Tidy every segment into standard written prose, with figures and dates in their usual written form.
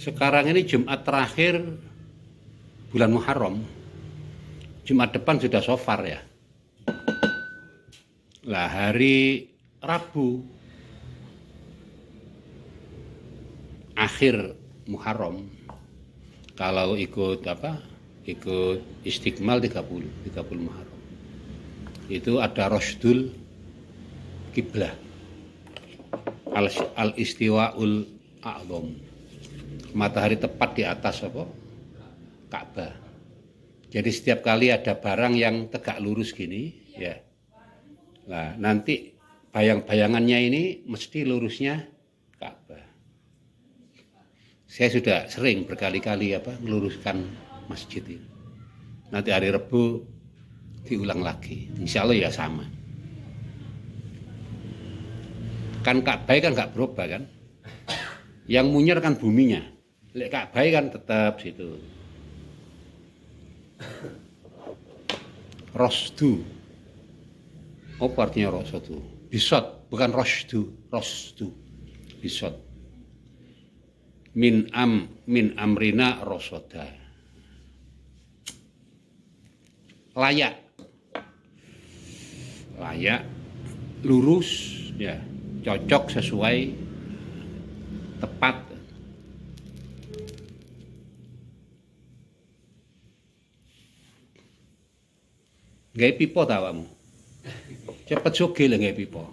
Sekarang ini Jumat terakhir bulan Muharram. Jumat depan sudah shofar ya. Lah hari Rabu akhir Muharram, kalau ikut Istiqmal 30 Muharram. Itu ada Rosdul Kiblah. Al-Istiwaul A'zam. Matahari tepat di atas Ka'bah. Jadi setiap kali ada barang yang tegak lurus gini, ya. Nah, nanti bayang-bayangannya ini mesti lurusnya Ka'bah. Saya sudah sering berkali-kali meluruskan masjid ini. Nanti hari Rabu diulang lagi. Insya Allah ya sama. Kan Ka'bah kan nggak berubah kan? Yang munyer kan buminya. Lek Ka'bah kan tetap situ. Rosdu. Apa artinya rosdu? Bisot, bukan rosdu, rosdu. Bisot. Min amrina rosoda. Layak. Layak, lurus, ya, cocok, sesuai, tepat. Gawe pipo ta awakmu? Cepet sugih lho gawe pipo.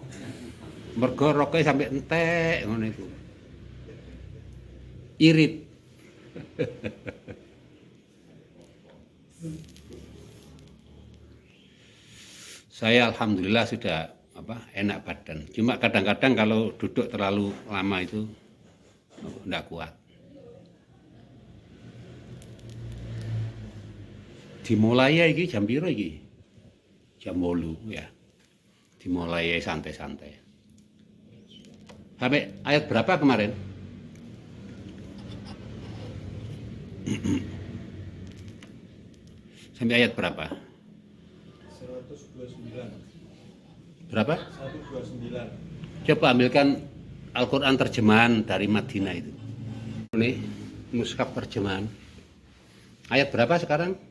Mergo roke sampai entek ngono iku. Irit. Saya alhamdulillah sudah enak badan. Cuma kadang-kadang kalau duduk terlalu lama itu enggak kuat. Dimulai iki jam piro iki? Jam 8 ya. Dimulai santai-santai. Sampai ayat berapa kemarin? Sampai ayat berapa? 129. Berapa? 129. Coba ambilkan Al-Quran terjemahan dari Madinah itu. Ini mushaf terjemahan. Ayat berapa sekarang?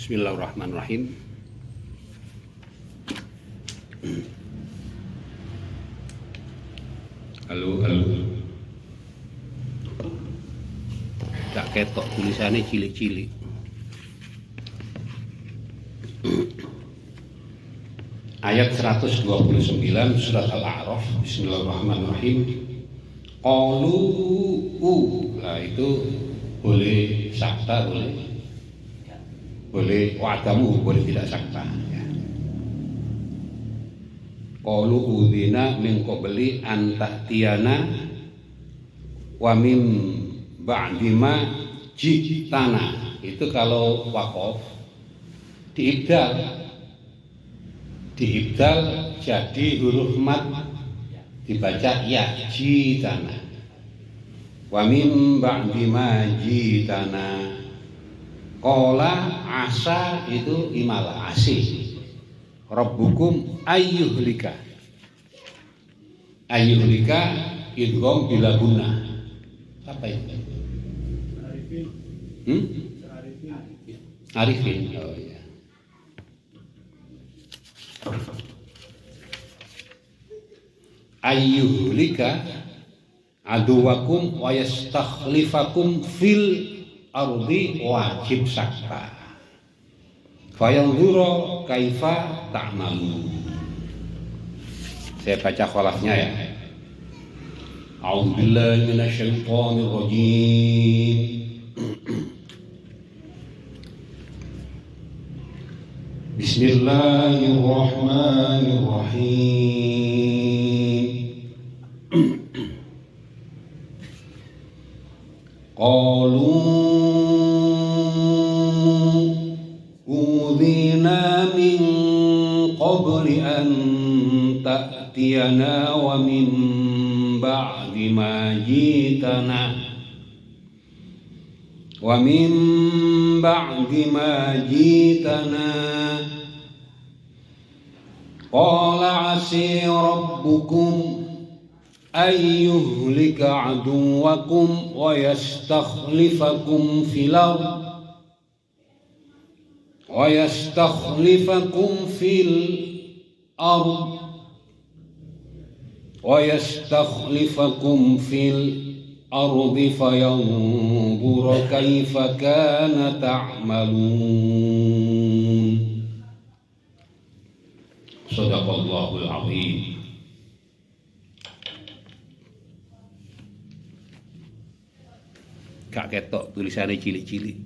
Bismillahirrahmanirrahim. Halo. Tak ketok tulisannya cilik-cilik. Ayat 129 surat Al-A'raf. Bismillahirrahmanirrahim. Qalu. Nah itu boleh sakta, boleh wa'adamu, boleh tidak sakta ya. Qalu udhina min qabli an ta'tiyana wa min ba'di ma ji'tana. Itu kalau waqaf diibdal jadi huruf mat dibaca ya ji'tana. Wa min ba'di ma ji'tana. Qala asa itu imala asih. Rabbukum ayyuhlika. Ayyuhlika idgham bila gunnah. Apa itu? Arifin. Oh ya. Ayyuhlika aduwakum wa yastakhlifakum fil ardi wajib sakta. Fayanzura kaifa ta'malu. Saya baca kholafnya ya. A'udzubillahi minasyaitonir rajim. Bismillahirrahmanirrahim. Qalu udhina min qabli an ta'tiyana wa ومن بعد ما جئتنا ومن بعد ما جئتنا قال عسى ربكم أن يهلك عدوكم ويستخلفكم في الأرض ويستخلفكم في الأرض فينظر كيف كان تعملون. Sadaqallahul Azim. Gak ketok tulisannya cilik-cilik.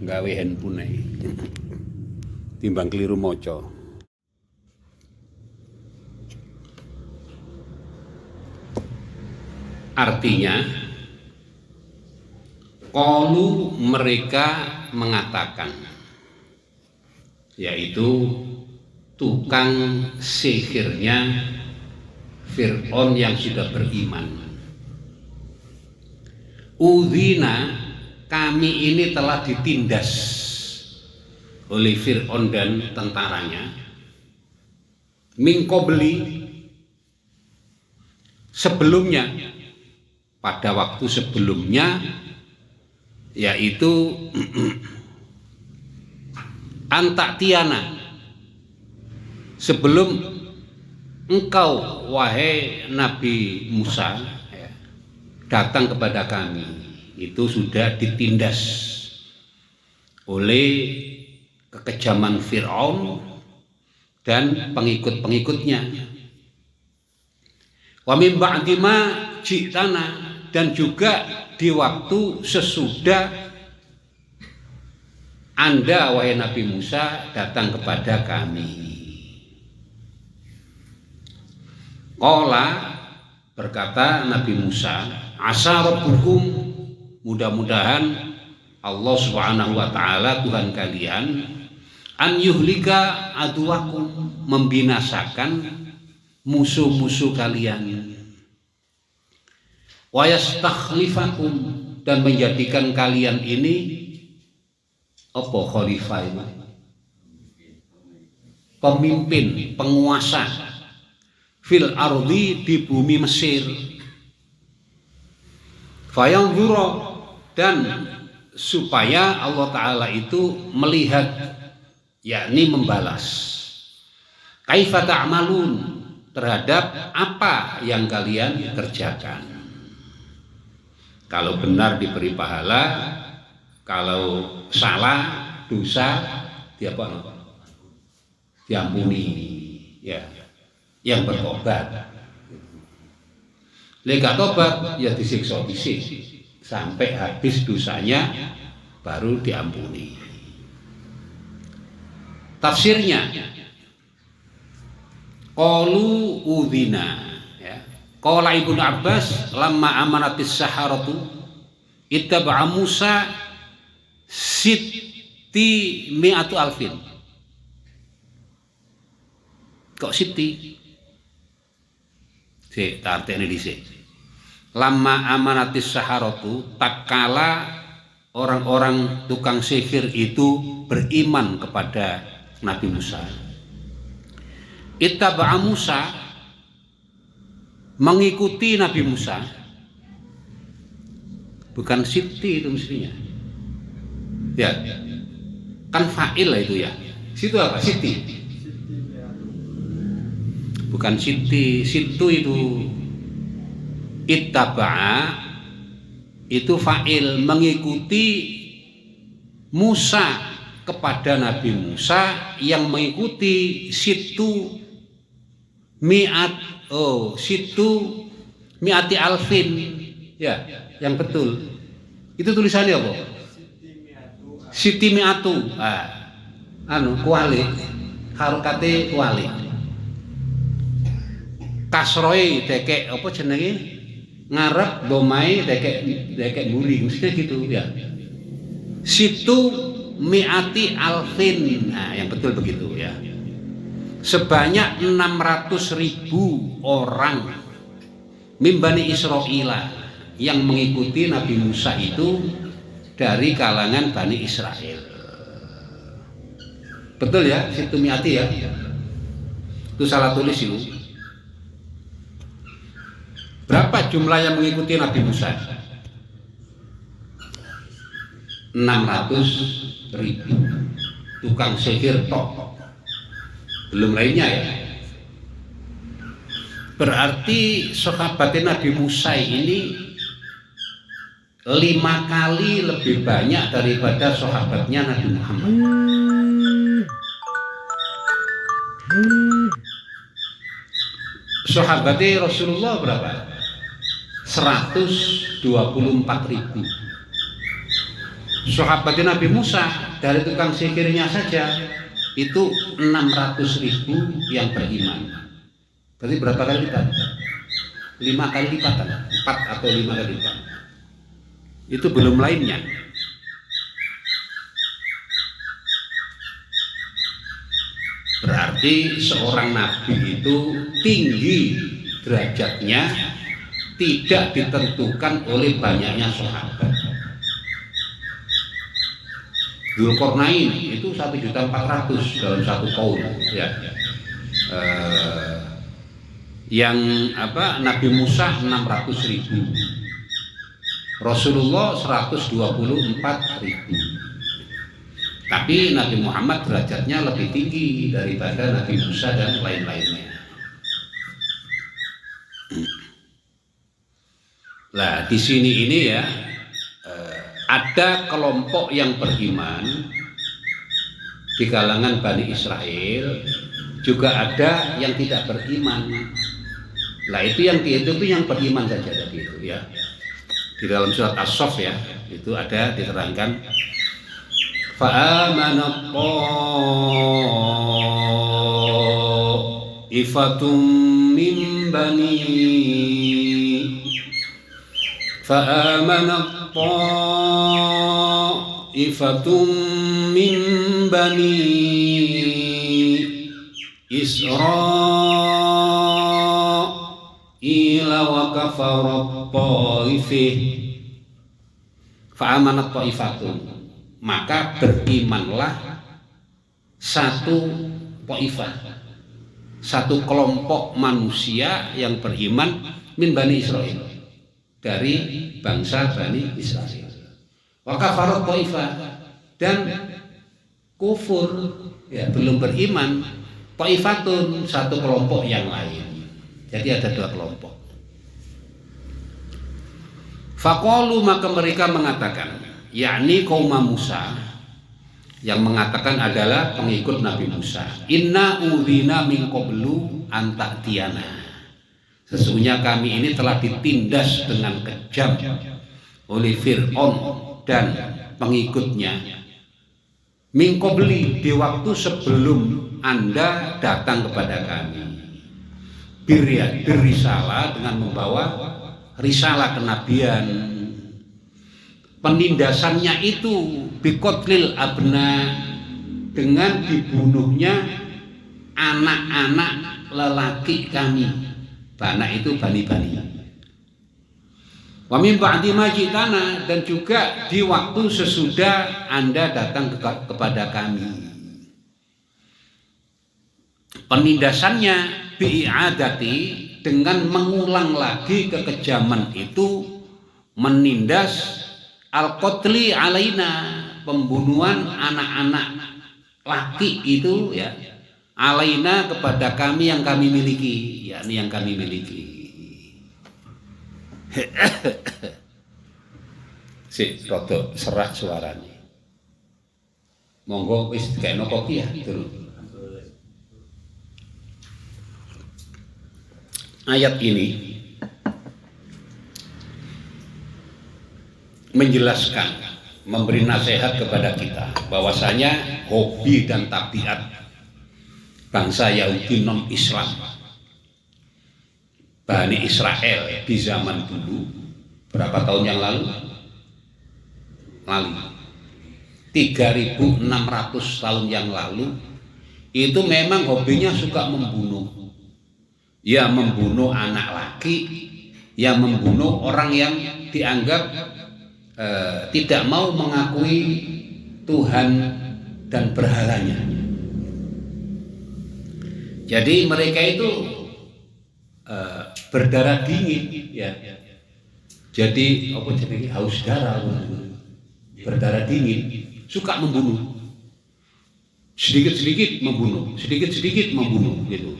Gawe handphone ae. Timbang keliru maca. Artinya, qalu mereka mengatakan, yaitu tukang sihirnya Fir'aun yang sudah beriman. Udzina, kami ini telah ditindas oleh Fir'aun dan tentaranya. Min qabli, sebelumnya, pada waktu sebelumnya, yaitu Antaktiana, sebelum engkau wahai Nabi Musa datang kepada kami, itu sudah ditindas oleh kekejaman Fir'aun dan pengikut-pengikutnya. Wa min ba'di ma ji'tana, dan juga di waktu sesudah Anda wahai Nabi Musa datang kepada kami. Qala, berkata Nabi Musa, asa rabbukum, mudah-mudahan Allah Subhanahu wa taala Tuhan kalian, an yuhlika aduwakum, membinasakan musuh-musuh kalian, wa yastakhlifakum, dan menjadikan kalian ini apa khalifah ini? Pemimpin, penguasa fil ardi, di bumi Mesir. Fayanzura, dan supaya Allah Ta'ala itu melihat, yakni membalas, kaifa ta'malun, terhadap apa yang kalian kerjakan. Kalau benar diberi pahala, kalau salah, dosa diampuni, ya, yang bertobat. Lek tobat ya disiksa sampai habis dosanya baru diampuni. Tafsirnya, qalu udzina, ya. Qala Ibnu Abbas, lamma amanatis saharatu ittaba'a Musa sitti mi'atu alfin. Kok sitti? Tak artinya dhisik. Lama amanatis saharatu, tak kala orang-orang tukang sihir itu beriman kepada Nabi Musa. Ittaba'a Musa, mengikuti Nabi Musa. Bukan sitti itu mestinya. Ya, kan fa'il lah itu ya. Situ apa? Sitti. Bukan sitti, situ itu ittaba'a, itu fa'il, mengikuti Musa kepada Nabi Musa, yang mengikuti situ mi'ati alfin, ya, yang betul. Itu tulisannya apa? Siti mi'atu, kuali, harokate kuali. Kasroe dekek apa jenenge, ngarep domai dekek mburi, mestinya gitu ya. Situ mi'ati alfin, yang betul begitu ya. sebanyak 600.000 orang min Bani Israil yang mengikuti Nabi Musa itu dari kalangan Bani Israel. Betul ya, situ miati ya. Itu salah tulis itu. Berapa jumlah yang mengikuti Nabi Musa? 600.000. Tukang sihir tok. Belum lainnya ya. Berarti sahabatnya Nabi Musa ini 5 kali lebih banyak daripada sahabatnya Nabi Muhammad. Sahabatnya Rasulullah berapa? 124.000. Sahabatnya Nabi Musa dari tukang sihirnya saja itu 600.000 yang beriman. Berarti berapa kali lipat? 5 kali lipat, 4 atau 5 kali lipat. Itu belum lainnya. Berarti seorang nabi itu tinggi derajatnya tidak ditentukan oleh banyaknya sahabat. Dzulqarnain itu 1.400.000 dalam satu kaum ya. Yang Nabi Musa 600.000, Rasulullah 124.000. Tapi Nabi Muhammad derajatnya lebih tinggi daripada Nabi Musa dan lain-lainnya. Nah, di sini ini ya ada kelompok yang beriman di kalangan Bani Israel, juga ada yang tidak beriman. Nah, itu yang beriman saja tadi itu ya. Di dalam surat As-Saff ya, itu ada diterangkan fa'amanat ta'ifatum min bani fa'amanat ta'ifatum min bani Isra'ila wa kafarat ta'ifih fa'amanat ta'ifatum, maka berimanlah satu ta'ifah, satu kelompok manusia yang beriman min Bani Israil, dari bangsa Bani Israil. Wa kafarat ta'ifah, dan kufur ya, belum beriman ta'ifatun, satu kelompok yang lain. Jadi ada 2 kelompok. Faqalu, maka mereka mengatakan, yakni kaum Musa, yang mengatakan adalah pengikut Nabi Musa, inna udhina min qablu an ta'tiyana, sesungguhnya kami ini telah ditindas dengan kejam oleh Fir'aun dan pengikutnya, min qabli, di waktu sebelum Anda datang kepada kami, birisalah, dengan membawa risalah kenabian. Penindasannya itu biqatlil abna, dengan dibunuhnya anak-anak lelaki kami. Bana itu bani-bani. Wa min ba'di ma ji'tana, dan juga di waktu sesudah Anda datang kepada kami. Penindasannya bi'adati, dengan mengulang lagi kekejaman itu, menindas al-qatli alaina, pembunuhan anak-anak laki itu ya, alaina, kepada kami yang kami miliki, yakni yang kami miliki. Si rada serak suarane. Monggo wis kena kopi ya, Dur. Ayat ini menjelaskan, memberi nasihat kepada kita bahwasanya hobi dan tabiat bangsa Yahudi non Islam, Bani Israel di zaman dulu, berapa tahun yang lalu? 3.600 tahun yang lalu, itu memang hobinya suka membunuh. Ya membunuh anak laki, ya membunuh orang yang dianggap tidak mau mengakui Tuhan dan berhalanya. Jadi mereka itu berdarah dingin, ya. Jadi apa jadi haus darah, berdarah dingin, suka membunuh. Sedikit-sedikit membunuh, sedikit-sedikit membunuh, gitu.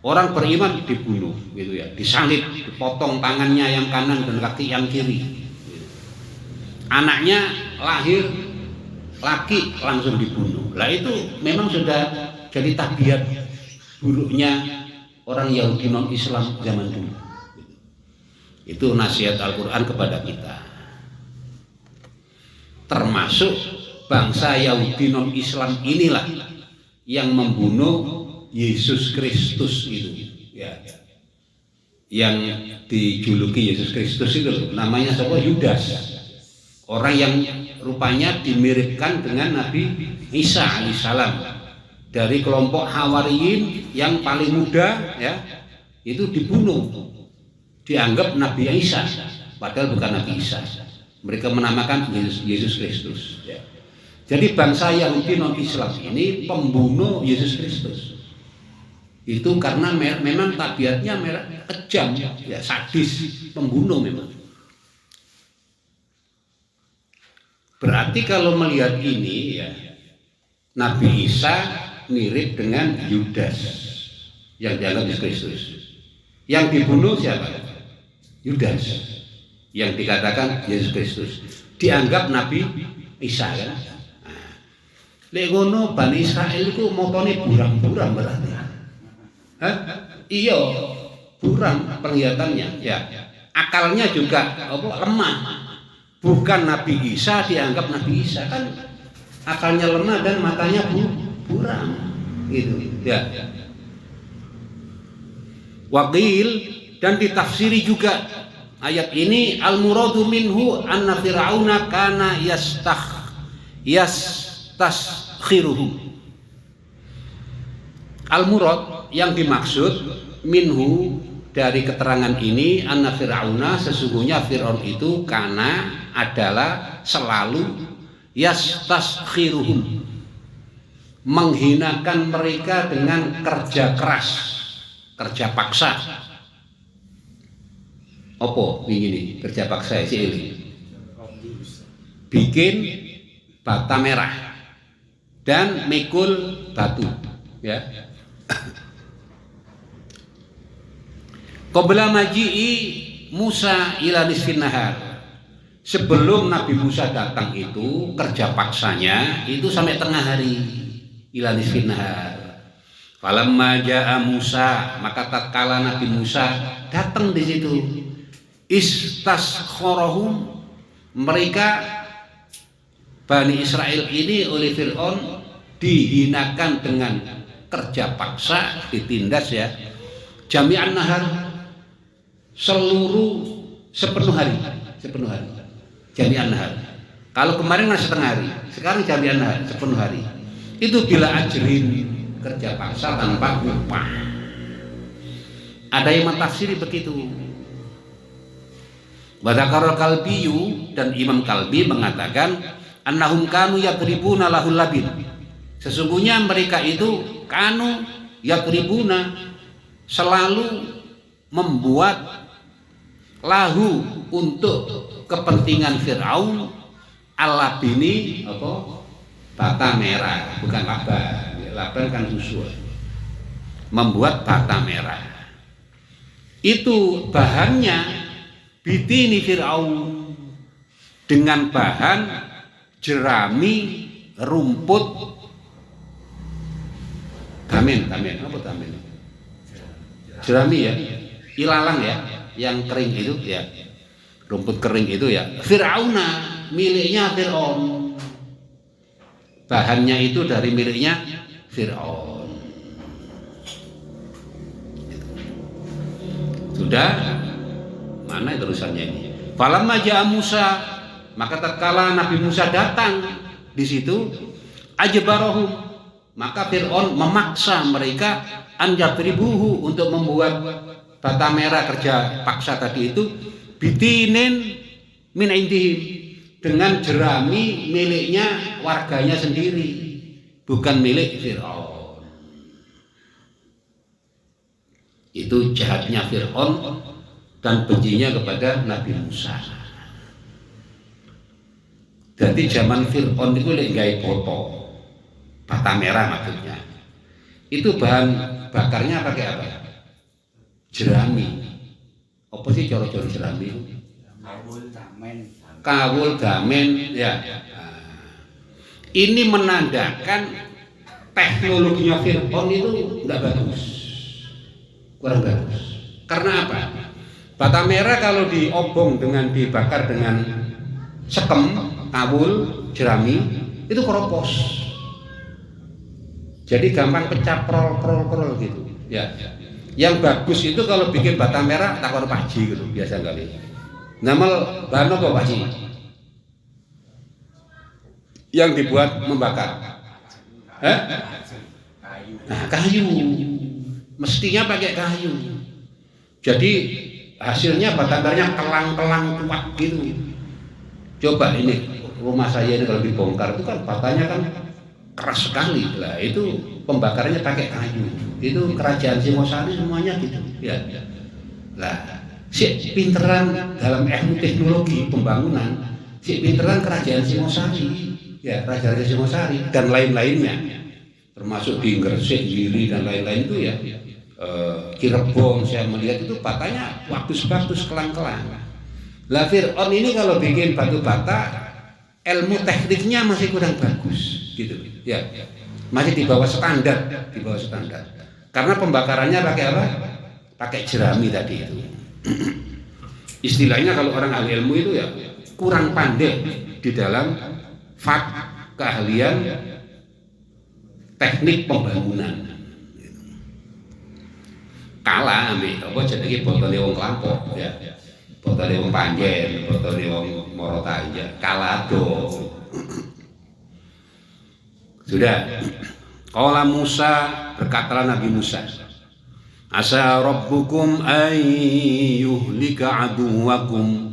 Orang beriman dibunuh, gitu ya, disalib, dipotong tangannya yang kanan dan kaki yang kiri. Anaknya lahir laki langsung dibunuh. Lah itu memang sudah jadi tabiat buruknya orang Yahudi non Islam zaman dulu. Itu nasihat Al-Quran kepada kita. Termasuk bangsa Yahudi non Islam inilah yang membunuh Yesus Kristus itu, ya. Yang dijuluki Yesus Kristus itu namanya siapa? Yudas. Orang yang rupanya dimiripkan dengan Nabi Isa alaihissalam, dari kelompok Hawariyin yang paling muda, ya, itu dibunuh, dianggap Nabi Isa, padahal bukan Nabi Isa. Mereka menamakan Yesus Kristus, ya. Jadi bangsa Yahudi non Islam ini pembunuh Yesus Kristus. Itu karena memang tabiatnya kejam, ya, sadis, pembunuh memang. Berarti kalau melihat ini, ya, Nabi Isa mirip dengan Yudas yang dianggap Yesus Kristus. Yang dibunuh siapa? Yudas yang dikatakan Yesus Kristus. Dianggap Nabi Isa, kan? Lek ngono Bani Israel itu motone burang-burang berarti. Hah? Iya, buram penglihatannya, ya. Akalnya juga lemah. Bukan Nabi Isa dianggap Nabi Isa, kan akalnya lemah dan matanya buram, gitu, ya. Waqil, dan ditafsiri juga ayat ini al-muradu minhu anna fir'auna kana yastashiruhum. Al-murad yang dimaksud minhu dari keterangan ini anna fir'auna, sesungguhnya Fir'aun itu karena adalah selalu yastashiruhum, menghinakan mereka dengan kerja keras, kerja paksa. Apa ini kerja paksa ini? Bikin bata merah dan mikul batu, ya. Qabla maji'i Musa ila nisfin nahar. Sebelum Nabi Musa datang itu kerja paksanya itu sampai tengah hari, ila nisfin nahar. Falamma ja'a Musa, maka tatkala Nabi Musa datang di situ, istaskhorahum, mereka Bani Israel ini oleh Fir'aun dihinakan dengan kerja paksa, ditindas, ya. Jami'an nahar, sepenuh hari. Jami'an nahar. Kalau kemarin masih setengah hari, sekarang jami'an nahar, sepenuh hari. Itu bila ajrin, kerja paksa tanpa upah. Ada yang mentafsiri begitu. Wadzakarul Kalbiyu, dan Imam Kalbi mengatakan annahum kanu yadribuna lahul labin. Sesungguhnya mereka itu kanu yadribuna, selalu membuat lahu untuk kepentingan Fir'aun al-labini, bata merah, bukan laban. Laban kan susu. Membuat bata merah. Itu bahannya bitini Fir'aun, dengan bahan jerami rumput tamen, apa tamen? Jerami, ya, ilalang, ya, yang kering itu, ya, rumput kering itu, ya. Fir'auna, miliknya Fir'aun. Bahannya itu dari miliknya Fir'aun. Sudah, mana terusannya ini? Falamma ja'a Musa, maka tatkala Nabi Musa datang di situ, ajbarahum, Maka Fir'aun memaksa mereka anjatribuhu untuk membuat bata merah kerja paksa tadi itu bitinin min indihim dengan jerami miliknya warganya sendiri, bukan milik Fir'aun. Itu jahatnya Fir'aun dan bencinya kepada Nabi Musa. Jadi zaman Fir'aun itu lek gawe foto bata merah maksudnya. Itu bahan bakarnya pakai apa? Jerami. Apa sih cara-cara jerami? Kawul damen ya. Ini menandakan teknologinya Fir'aun itu enggak bagus. Kurang bagus. Karena apa? Bata merah kalau diobong dengan dibakar dengan sekem, kawul, jerami itu keropos. Jadi gampang pecah prol gitu. Ya. Yang bagus itu kalau bikin bata merah takon paji gitu biasa kali. Namal bahan apa paji? Yang dibuat membakar. Nah, kayu. Mestinya pakai kayu. Jadi hasilnya bata merahnya kelang-kelang kuat gitu. Coba ini rumah saya ini kalau dibongkar itu kan batanya kan keras sekali lah, itu pembakarannya pakai kayu. Itu kerajaan Singosari semuanya gitu ya. Lah si pinteran dalam ilmu teknologi pembangunan, si pinteran kerajaan Singosari ya, kerajaan Singosari dan lain-lainnya, termasuk di Gresik, Giri dan lain-lain itu ya. Cirebon saya melihat itu batanya bagus-bagus kelang-kelang. Lah Fir'aun ini kalau bikin batu bata ilmu tekniknya masih kurang bagus gitu ya, masih di bawah standar, karena pembakarannya pakai apa? Pakai jerami tadi itu. Istilahnya kalau orang ahli ilmu itu ya kurang pandai di dalam keahlian teknik pembangunan. Kalah ambil apa jenenge botole wong Klampok ya. Botole wong Panjen, botole wong Morotanya, kalah do. Sudah. Qala Musa, berkatalah Nabi Musa, asa rabbukum ay yuhlika aduwakum.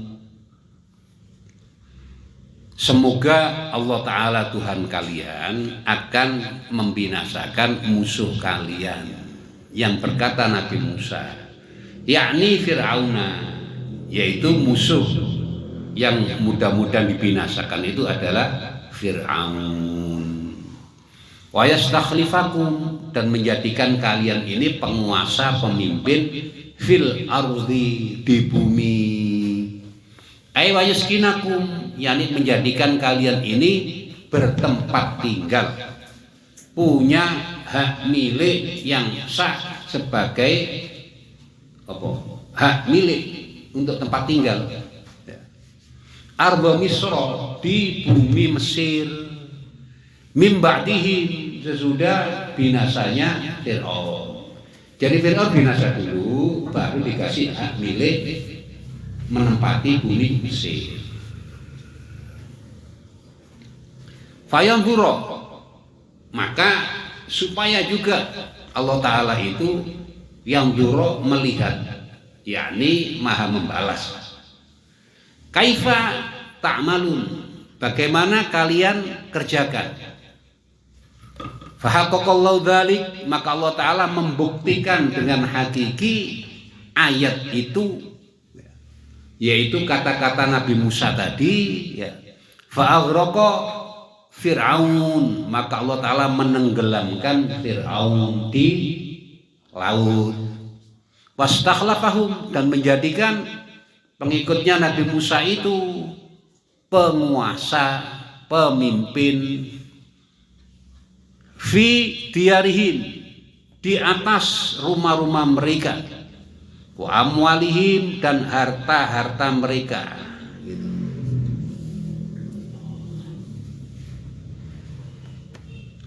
Semoga Allah Ta'ala Tuhan kalian akan membinasakan musuh kalian. Yang berkata Nabi Musa, yakni Fir'auna, yaitu musuh yang mudah-mudahan dibinasakan itu adalah Fir'aun. Wa yastakhlifakum, dan menjadikan kalian ini penguasa pemimpin fil ardi, di bumi. Ay wa yaskinakum, yakni menjadikan kalian ini bertempat tinggal, punya hak milik yang sah sebagai apa? Hak milik untuk tempat tinggal. Arba Misra, di bumi Mesir, mim ba'dihim, sesudah binasanya Fir'aun. Jadi Fir'aun binasa dulu, baru dikasih hak milik menempati bumi Mesir. Fayanzura, maka supaya juga Allah Ta'ala itu yang juro melihat, yakni maha membalas. Kaifa ta'malun, bagaimana kalian kerjakan. Fahaqqaqallahu dzalik, maka Allah Ta'ala membuktikan dengan hakiki ayat itu, yaitu kata-kata Nabi Musa tadi ya. Fa'aghraqa Fir'aun, maka Allah Ta'ala menenggelamkan Fir'aun di laut. Wastakhlafahum, dan menjadikan pengikutnya Nabi Musa itu penguasa, pemimpin fi diyarihim, di atas rumah-rumah mereka, wa amwalihim, dan harta-harta mereka.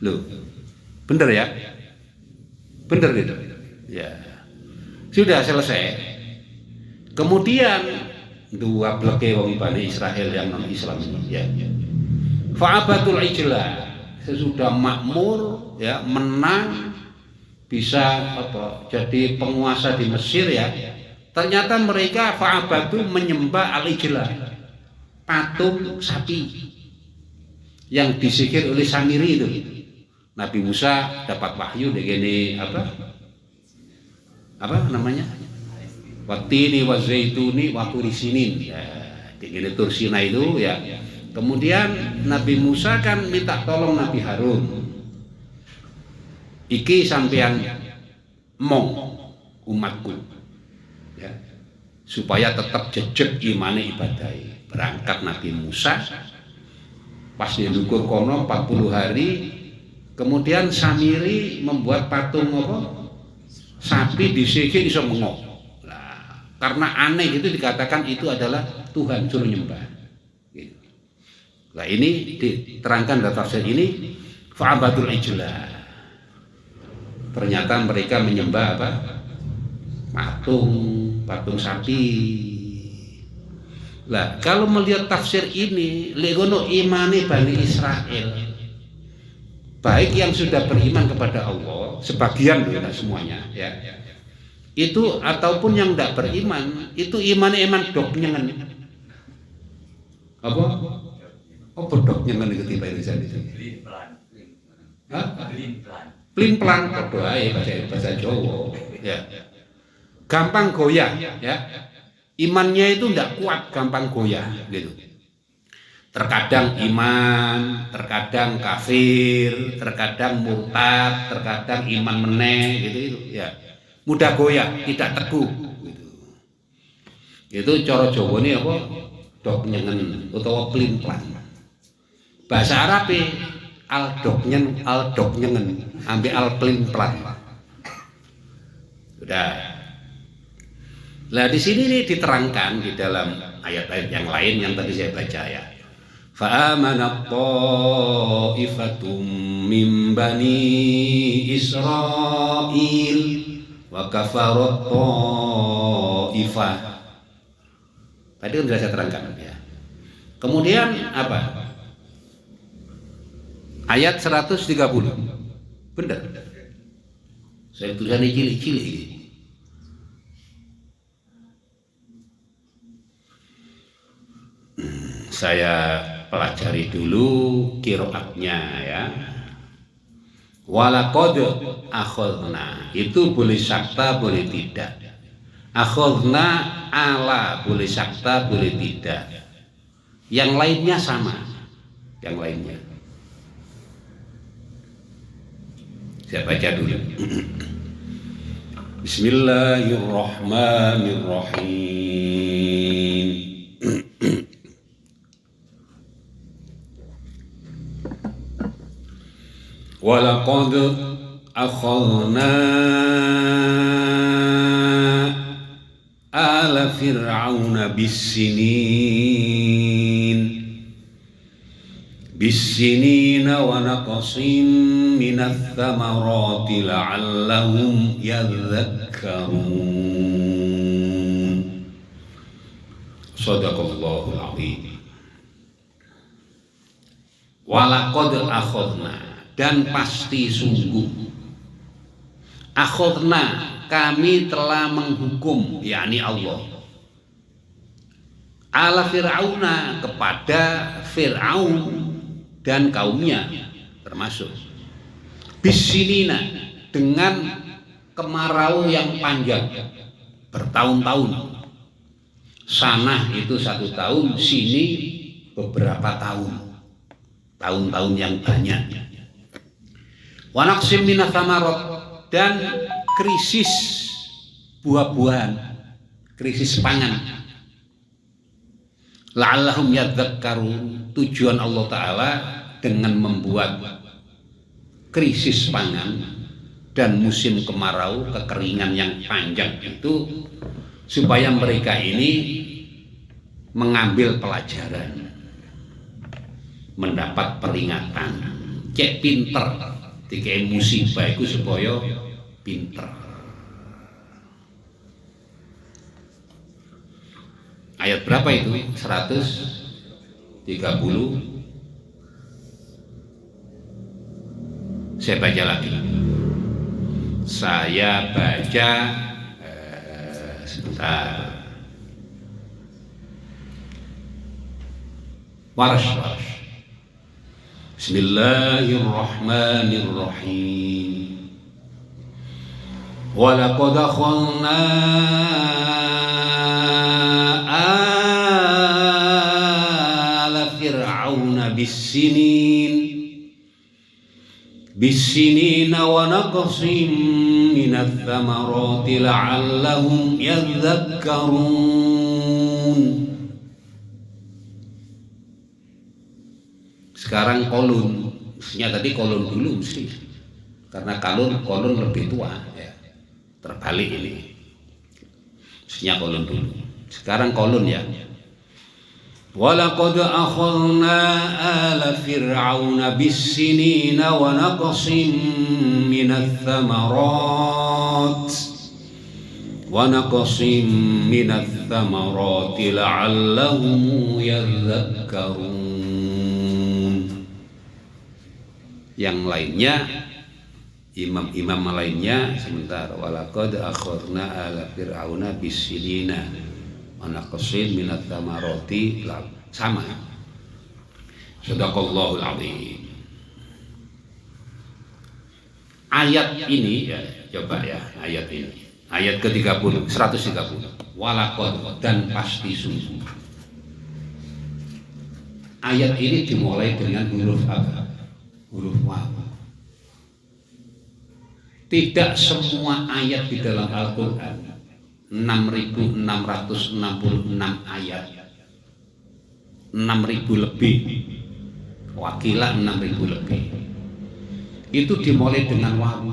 Loh, bener ya? Bener gitu? Ya. Sudah selesai. Kemudian dua bleke wong Bani Israel yang non Islam ini ya. Fa'abatul ijla, sesudah makmur ya menang bisa jadi penguasa di Mesir ya. Ternyata mereka fa'abadu menyembah al-ijlah, patung sapi yang disihir oleh Samiri itu. Nabi Musa dapat wahyu begini apa namanya? Watini wa zaituni wa turisinin. Ya, begini Tursina itu ya. Kemudian Nabi Musa kan minta tolong Nabi Harun. Iki sampean mong umatku. Ya, supaya tetap jejeg imane ibadai. Berangkat Nabi Musa pas di dukur kono 40 hari, kemudian Samiri membuat patung sapi disihir iso mengok. Nah, karena aneh itu dikatakan itu adalah Tuhan suruh nyembah. Gitu. Nah ini diterangkan dalam tafsir ini fa'abadul ijlah. Ternyata mereka menyembah patung sapi. Lah kalau melihat tafsir ini, legono imani Bani Israel, baik yang sudah beriman kepada Allah, sebagian loh, tidak semuanya, ya, itu ataupun yang tidak beriman, itu iman dok nyengen. Apa? Oh dok nyengen itu tiba Indonesia itu. Plin pelan, berdoa bahasa Jawa, ya. Gampang goyah, ya. Imannya itu tidak kuat, gampang goyah gitu. Terkadang iman, terkadang kafir, terkadang murtad, terkadang iman meneh gitu ya. Mudah goyah, tidak teguh gitu. Itu cara Jawa ini apa? Dok nyengen utawa plin plan. Bahasa Arab al dok nyengen ambil al plin plan. Sudah. Nah di sini nih diterangkan di dalam ayat-ayat yang lain yang tadi saya baca ya. Fa'amanat ta'ifatum min bani Israil wa kafarat ta'ifah. Tadi kan sudah saya terangkan ya. Kemudian apa? Ayat 130. Benar. Saya tulisannya cilik-cilik. Saya pelajari dulu qiraatnya ya. Walaqad akhadna itu boleh sakta boleh tidak. Akhadna ala boleh sakta boleh tidak. Yang lainnya sama. Yang lainnya. Saya baca dulu. Bismillahirrahmanirrahim. Walaqad akhadna ala fir'auna bisinina wa naqasim minats thamarati la'allahum yadhakkarun. Shadaqallahul azim. Walaqad akhadna dan pasti sungguh akhadna kami telah menghukum yakni Allah ala fir'auna kepada Fir'aun dan kaumnya termasuk bisinina dengan kemarau yang panjang bertahun-tahun. Sanah itu 1 tahun, sini beberapa tahun-tahun yang banyak. Wa naqsim minats thamarot dan krisis buah-buahan, krisis pangan. La'allahum yadhakkarun, tujuan Allah Ta'ala dengan membuat krisis pangan dan musim kemarau, kekeringan yang panjang itu supaya mereka ini mengambil pelajaran, mendapat peringatan. Cek pinter dikei musibah itu supaya pinter. Ayat berapa itu? 130 Saya baca lagi. Saya baca sebentar. Warsh. Bismillahirrahmanirrahim. Walaqad akhalna ala fir'auna bisinina wa naqsim minats thamarati la'allahum yadhakkarun. Sekarang kolun, mestinya tadi kolon dulu mesti, karena kolon lebih tua, ya. Terbalik ini, mestinya kolon dulu. Sekarang kolon ya. Walaqad akhadna ala fir'auna bis-sinina wa naqsim minats thamarati la'allahum yadhakkarun. Yang lainnya, imam lainnya sebentar. Walaqad akhadna ala fir'auna bis-sinina wa naqsim minats thamarati, sama. Shadaqallahul azim. Ayat ini ya, coba ya, ayat ini. Ayat ke-30, 130. Walaqad, dan pasti sungguh. Ayat ini dimulai dengan huruf apa? Huruf waw. Tidak semua ayat di dalam Al-Quran, 6.666 ayat, 6.000 lebih, wakilah 6.000 lebih, itu dimulai dengan waw.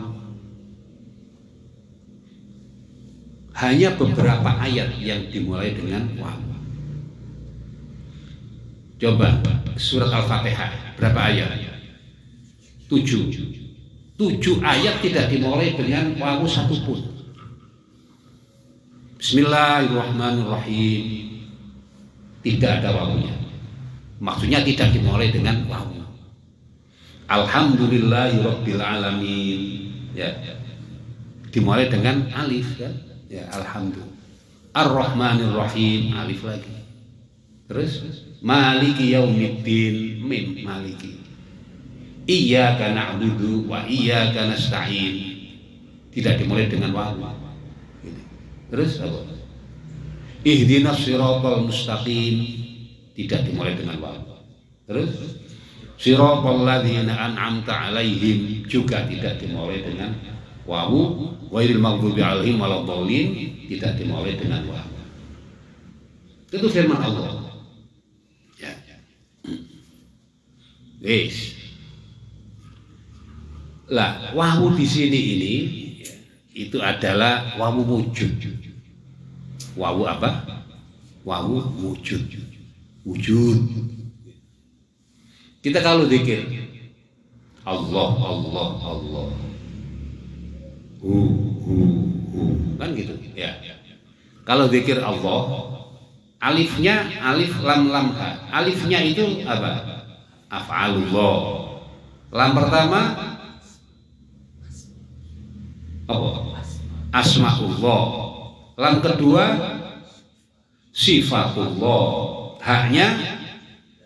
Hanya beberapa ayat yang dimulai dengan waw. Coba surat Al-Fatihah, berapa ayat? 7 ayat tidak dimulai dengan wawu satupun. Bismillahirrahmanirrahim, tidak ada wawunya. Maksudnya tidak dimulai dengan wawu. Alhamdulillahirabbil alamin, ya, dimulai dengan alif, kan? Ya, alhamdulillah. Ar-Rahmanirrahim, alif lagi. Terus Maliki yaumiddin, mim, maliki. Iyyaka na'budu wa iyyaka nasta'in, tidak dimulai dengan wawu. Terus apa? Ihdinas siratal mustaqim, tidak dimulai dengan wawu. Terus siratal ladzina an'amta 'alaihim, juga tidak dimulai dengan wawu. Ghairil maghdubi 'alaihim waladdallin, tidak dimulai dengan wawu. Itu firman Allah. Ya. Wis. Lah, wawu di sini ini itu adalah wawu wujud. Wawu apa? Wawu wujud. Wujud. Kita kalau zikir Allah, Allah, Allah, hu, kan gitu ya. Kalau zikir Allah, alifnya alif lam lam ha. Alifnya itu apa? Af'alullah. Lam pertama apa? Asmaullah. Lam kedua sifatullah. Haknya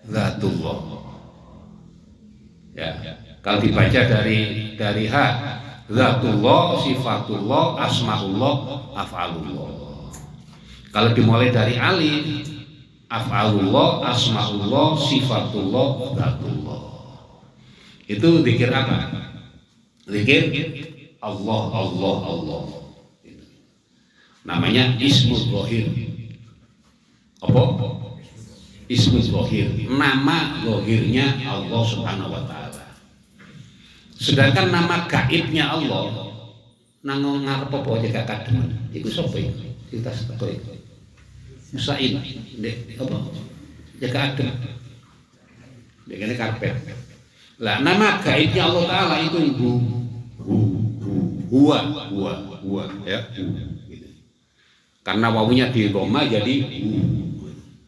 zatullah. Ya, kalau dibaca dari hak, zatullah, sifatullah, asmaullah, af'alullah. Kalau dimulai dari alif, af'alullah, asmaullah, sifatullah, zatullah. Itu zikir apa? Zikir Allah, Allah, Allah. Namanya ismul zahir. Apa? Ismul zahir. Nama zahirnya Allah Subhanahu wa taala. Sedangkan nama gaibnya Allah nang ngarep apa aja gak kademen. Iku sapa iki? Kita sapa iki? Musain. Ndek apa? Jaga adem. Ndek kene karpet. Lah nama gaibnya Allah taala itu huwa ya. Karena wawunya di Roma jadi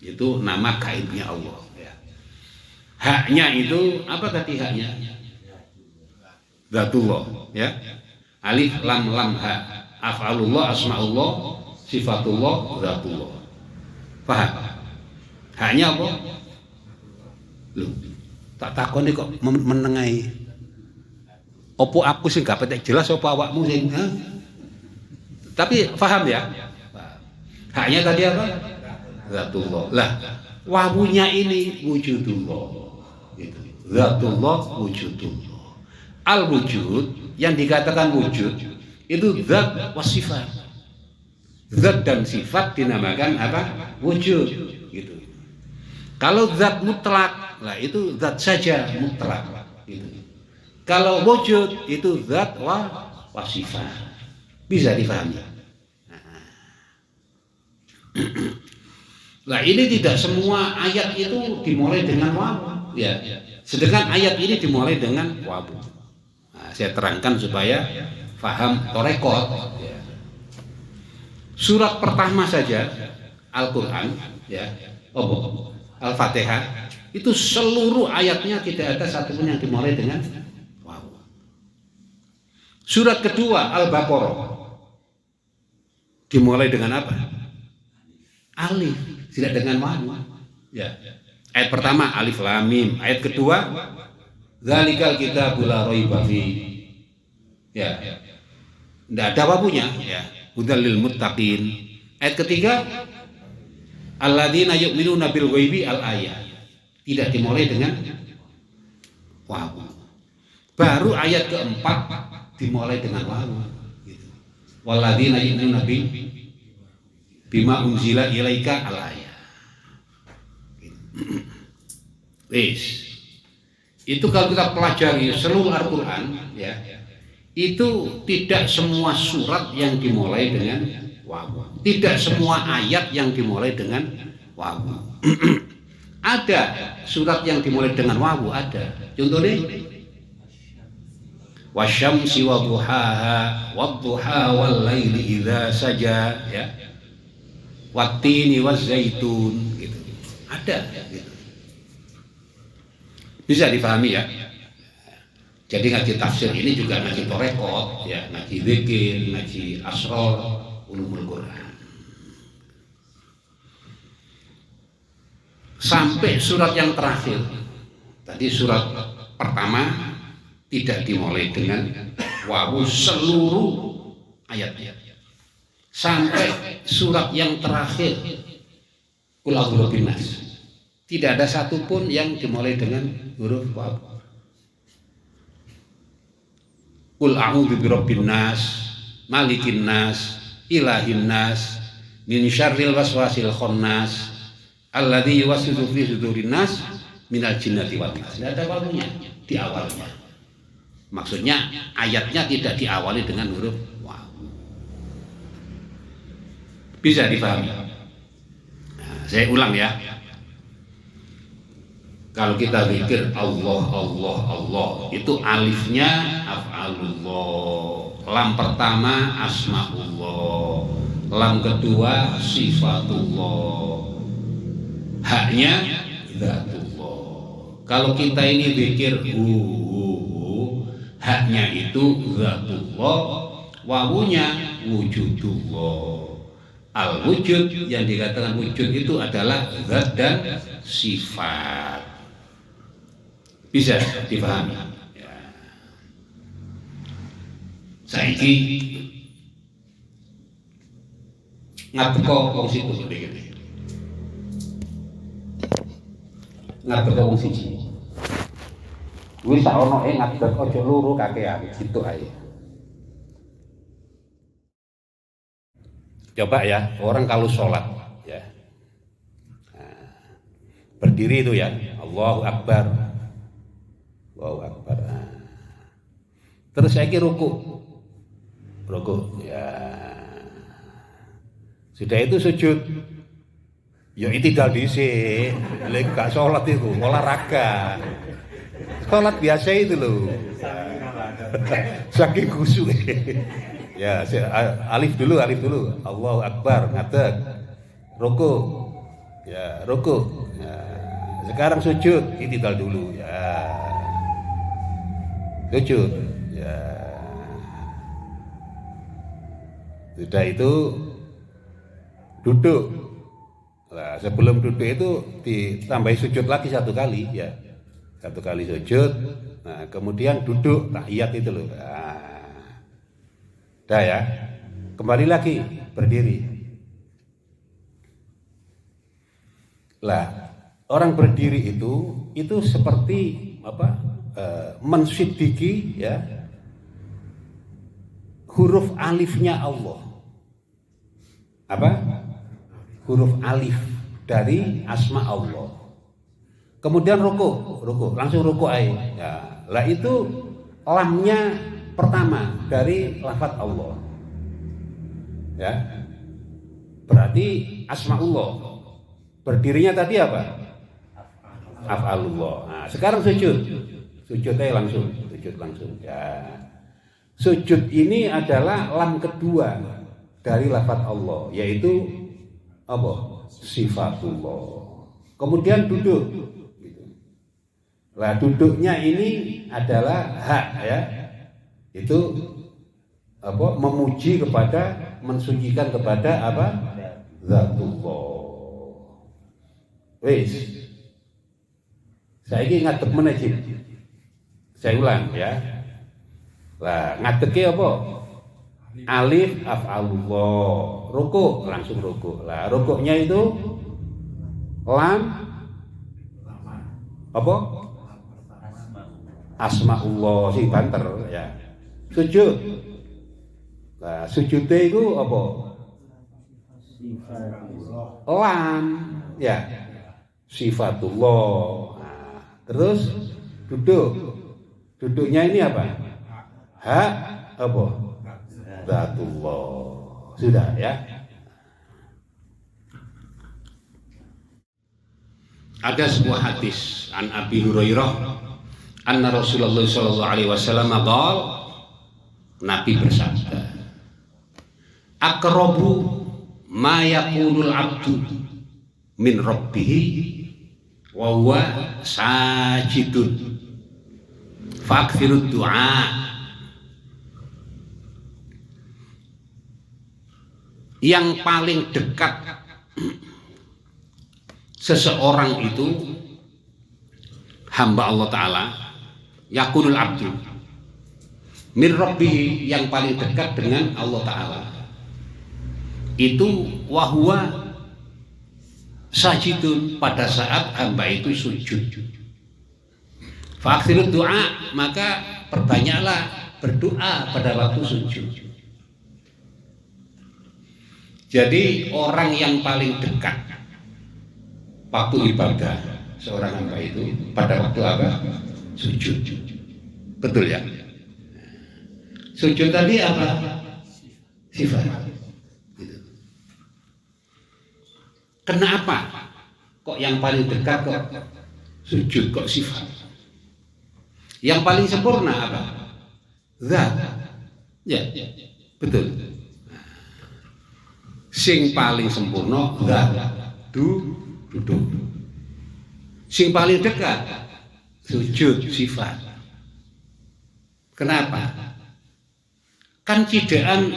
itu nama gaibnya Allah ya. Haknya itu apa tadi haknya? Zatullah, ya. Alif lam lam ha. Af'alullah, asma'ullah, sifatullah, zatullah. Paham? Hanya apa? Loh, tak takoni kok menengahi. Opo aku sing gak petek jelas apa awakmu sing, ha? Tapi paham ya? Haknya tadi apa? Zatullah. Lah, wawunya ini wujudullah. Gitu. Zatullah, wujudullah. Al-wujud yang dikatakan wujud itu zat wa sifat. Zat dan sifat dinamakan apa? Wujud. Gitu. Kalau zat mutlak, lah itu zat saja mutlak. Gitu. Kalau wujud itu zat wa sifat. Bisa difahami. Nah ini tidak semua ayat itu dimulai dengan wawu, ya. Sedangkan ayat ini dimulai dengan wawu. Nah, saya terangkan supaya faham torekot. Ya. Surat pertama saja Al-Quran, ya, Al-Fatihah, itu seluruh ayatnya tidak ada satupun yang dimulai dengan wawu. Surat kedua Al-Baqarah dimulai dengan apa? Alif, tidak dengan wawu. Ya. Ayat pertama alif lam mim, ayat kedua zalikal kitabul la raiba fi. Ya. Tidak ada wawunya, ya. Hudal lil muttaqin. Ayat ketiga alladzina yu'minuna bil ghaibi al ayat. Tidak dimulai dengan wawu. Baru ayat keempat dimulai dengan wawu. Gitu. Walladzina yu'minuna bima unzila ilaika al ayat. Wis. Itu kalau kita pelajari seluruh Al-Qur'an, ya. Itu tidak semua surat yang dimulai dengan wawu. Tidak semua ayat yang dimulai dengan wawu. Ada surat yang dimulai dengan wawu, ada. Contohnya wasyamsi wa duhaha wadduha wal laili idza saja, ya. Wattini waz zaitun, gitu. Ada, gitu. Bisa dipahami ya. Jadi ngaji tafsir ini juga ngaji torekot, ya, ngaji zikir, ngaji asrar, ulumul Quran. Sampai surat yang terakhir. Tadi surat pertama tidak dimulai dengan wawu seluruh ayat-ayat. Sampai surat yang terakhir Qul a'udzu birabbin nas, tidak ada satupun yang dimulai dengan huruf wawu. Qul a'udzu birabbin nas, malikin nas, ilahin nas, min syarril waswasil khannas, alladzi yuwaswisu fi sudurin nas minal jinnati wan nas. Tidak ada wawunya di awalnya. Maksudnya ayatnya tidak diawali dengan huruf wawu. Bisa dipahami? Nah, saya ulang ya. Kalau kita zikir Allah, Allah, Allah, itu alifnya af'alullah, lam pertama asma'ullah, lam kedua sifatullah, haknya dzatullah. Kalau kita ini zikir haknya itu dzatullah, wawunya wujudullah. Al-wujud yang dikatakan wujud itu adalah zat dan sifat. Bisa dipahami? Ya. Saiki ngateko wong situ sedikit. Ngateko wong siji. Kuwi sak ono ngadeg aja loro kakean gitu ae. Coba ya, orang kalau sholat, ya, nah, berdiri itu ya, Allahu Akbar, Allahu Akbar. Nah. Terus saya ruku, ya, sudah itu sujud, ya itu tidak disik, lagi gak sholat itu, olahraga, sholat biasa itu loh, saking khusyuk. Ya, alif dulu, Allahu Akbar, ngadeg, ruku, ya, ruku, ya. Sekarang sujud, itidal dulu, ya, sujud, ya. Ya. Sudah itu duduk. Nah, sebelum duduk itu ditambahi sujud lagi 1 kali ya. 1 kali sujud. Nah, kemudian duduk tahiyat itu loh. Nah, dah ya. Kembali lagi berdiri. Lah, orang berdiri itu seperti apa? Mensidiki ya huruf alifnya Allah. Apa? Huruf alif dari asma Allah. Kemudian ruku, langsung ruku aja. Ya, lah itu lamnya pertama dari lafaz Allah. Ya. Berarti asma Allah. Berdirinya tadi apa? Af'alullah. Nah, sekarang sujud. Sujud aja langsung, Ya. Sujud ini adalah lam kedua dari lafaz Allah, yaitu apa? Sifatullah. Kemudian duduk. Nah, duduknya ini adalah hak ya. Itu apa? Memuji kepada, mensucikan kepada apa? Zatullah. Wis. Saiki ngadeg meneh. Saya ulang ya. Lah, ngadege apa? Alif af'alullah. Ruku, langsung ruku. Lah, rukuknya itu lam apa? Asmaullah sing banter ya. Sujud. Nah, sujudnya itu apa? Lam ya. Sifatullah. Nah, terus duduk. Duduknya ini apa? Hak apa? Zatullah. Sudah ya. Ada sebuah hadis an Abi Hurairah anna Rasulullah sallallahu alaihi wasallam qaal, Nabi bersabda, aqrabu ma yakunul abdu min rabbih wa huwa sajidun fa'akthirud du'a. Yang paling dekat seseorang itu hamba Allah Ta'ala, yakunul abdu min rabbih, yang paling dekat dengan Allah Ta'ala itu wahwa sajidun, pada saat hamba itu sujud. Fa'akthirud du'a, maka perbanyaklah berdoa pada waktu sujud. Jadi orang yang paling dekat waktu ibadah seorang hamba itu pada waktu apa? Sujud. Betul ya? Sujud tadi apa? Sifat. Gitu. Kenapa? Kok yang paling dekat kok sujud, kok sifat? Yang paling sempurna apa? Zat. Ya, betul. Sing paling sempurna zat duduk. Sing paling dekat sujud, sifat. Kenapa? Kan cidaan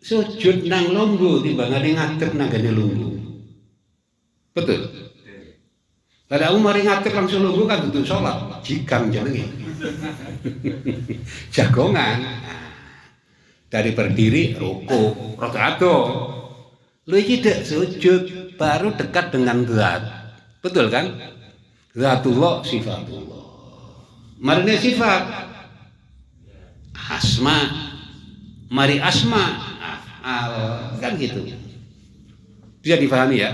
sujud nang lungguh timbangane ngadeg nang gane lungguh. Betul. Kada umare ngadeg langsung lungguh kan duduk salat, jigang jenenge. Jagongan. Dari berdiri ruku, rakaat. Lu iki dak sujud baru dekat dengan zat. Betul kan? Zatullah, sifatullah. Marine sifat asma, mari asma af'al, kan gitu. Bisa dipahami ya?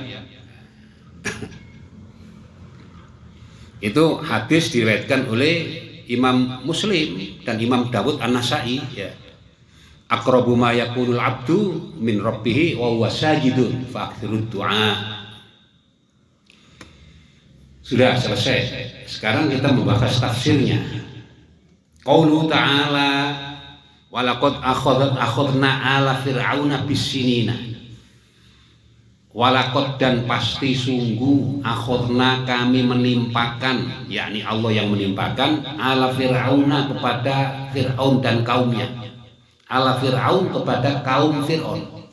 Itu hadis diriwayatkan oleh Imam Muslim dan Imam Dawud An-Nasa'i ya. Aqrabu ma yakunul abdu min rabbih wa huwa sajidun fa'akthirud du'a. Sudah selesai. Sekarang kita membahas tafsirnya. Qaulu ta'ala wa laqad akhadna ala fir'auna bisinina. walakot dan pasti sungguh akhorna kami menimpakan, yakni Allah yang menimpakan ala fir'auna kepada Fir'aun dan kaumnya, ala Fir'aun kepada kaum Fir'aun,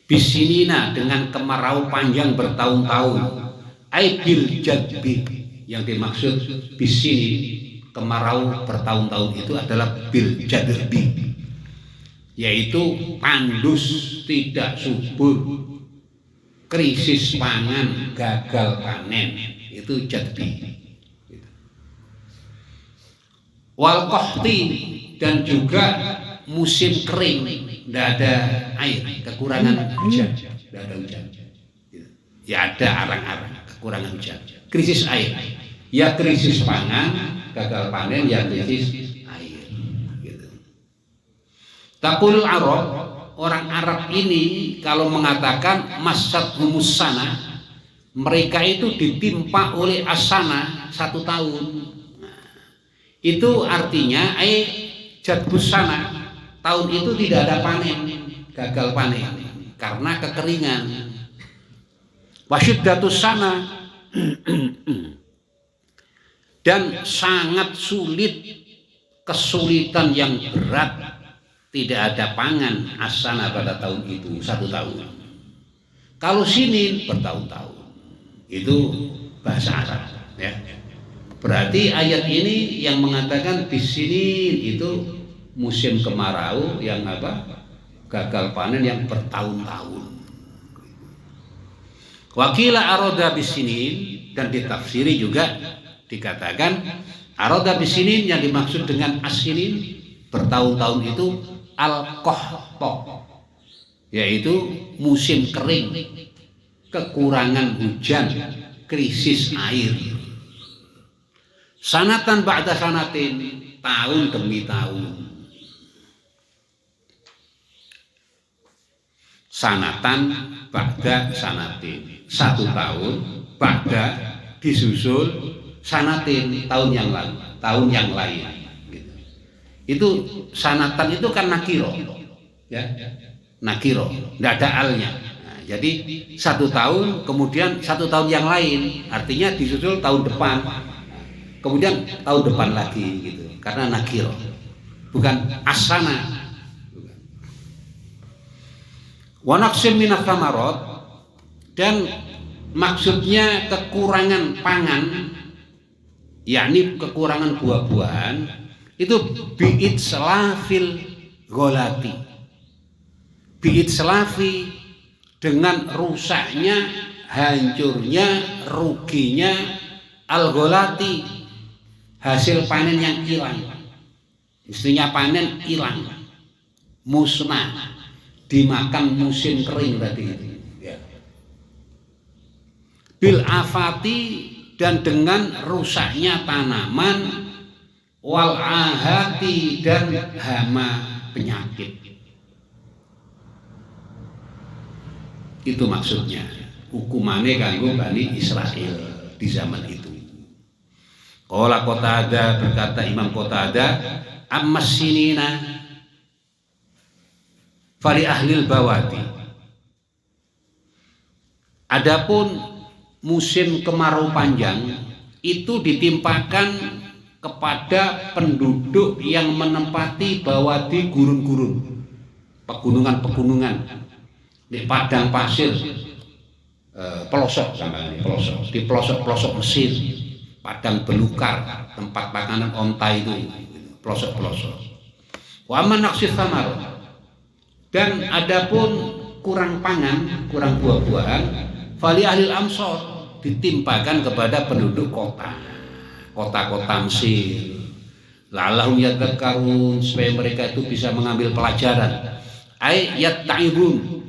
bisinina dengan kemarau panjang bertahun-tahun, ai bil jadbi, yang dimaksud bisini kemarau bertahun-tahun itu adalah bil jadbi, yaitu pandus tidak subur, krisis pangan, gagal panen, itu jadbi. Wal qahti, dan juga musim kering, tidak ada air, kekurangan hujan, tidak ada hujan. Ya ada arang-arang, kekurangan hujan, krisis air. Ya krisis pangan, gagal panen, ya krisis air. Gitu. Taqul Arab, orang Arab ini kalau mengatakan masat humusana, mereka itu ditimpa oleh asana 1 tahun. Nah, itu artinya jadbusana, tahun itu tidak ada panen, gagal panen karena kekeringan. Wasyiddatus sana, dan sangat sulit, kesulitan yang berat, tidak ada pangan asana pada tahun itu 1 tahun. Kalau sinin bertahun-tahun, itu bahasa Arab ya. Berarti ayat ini yang mengatakan di sini itu musim kemarau yang gagal panen yang bertahun-tahun. Wakila aroda bisinin, dan ditafsiri juga dikatakan aroda bisinin yang dimaksud dengan asinin bertahun-tahun itu al-qahta, yaitu musim kering, kekurangan hujan, krisis air. Sanatan ba'da sanatin, tahun demi tahun. Sanatan ba'da sanatin, 1 tahun, ba'da disusul sanatin, tahun yang lalu, tahun yang lain. Gitu. Itu sanatan itu kan nakiro, ya, nakiro, tidak ada alnya. Nah, jadi 1 tahun, kemudian 1 tahun yang lain, artinya disusul tahun depan, kemudian tahun depan lagi, gitu. Karena nakiro, bukan asana. Wa naqsim minats thamarot, dan maksudnya kekurangan pangan, yakni kekurangan buah-buahan, itu bi'id selafil golati, bi'id selafi, dengan rusaknya, hancurnya, ruginya al-golati, hasil panen yang hilang. Mestinya panen hilang, musnah, dimakan musim kering tadi itu. Ya. Bil afati, dan dengan rusaknya tanaman, wal ahati, dan hama penyakit. Itu maksudnya hukumannya kanggo Bani Israel di zaman itu. Qala Qatadah, berkata Imam Qatadah, ammas sinina fali ahlil bawati, adapun musim kemarau panjang itu ditimpakan kepada penduduk yang menempati bawati, gurun-gurun, pegunungan-pegunungan, di padang pasir, pelosok sama ini, pelosok, di pelosok-pelosok Mesir, padang belukar, tempat makanan onta itu, pelosok-pelosok. Wa man naqsif thamar, dan adapun kurang pangan, kurang buah-buahan, fali ahlil amsor, ditimpakan kepada penduduk kota, kota-kota Mesir. La'allahum yadhakkarun, supaya mereka itu bisa mengambil pelajaran. Ai yatta'ibun,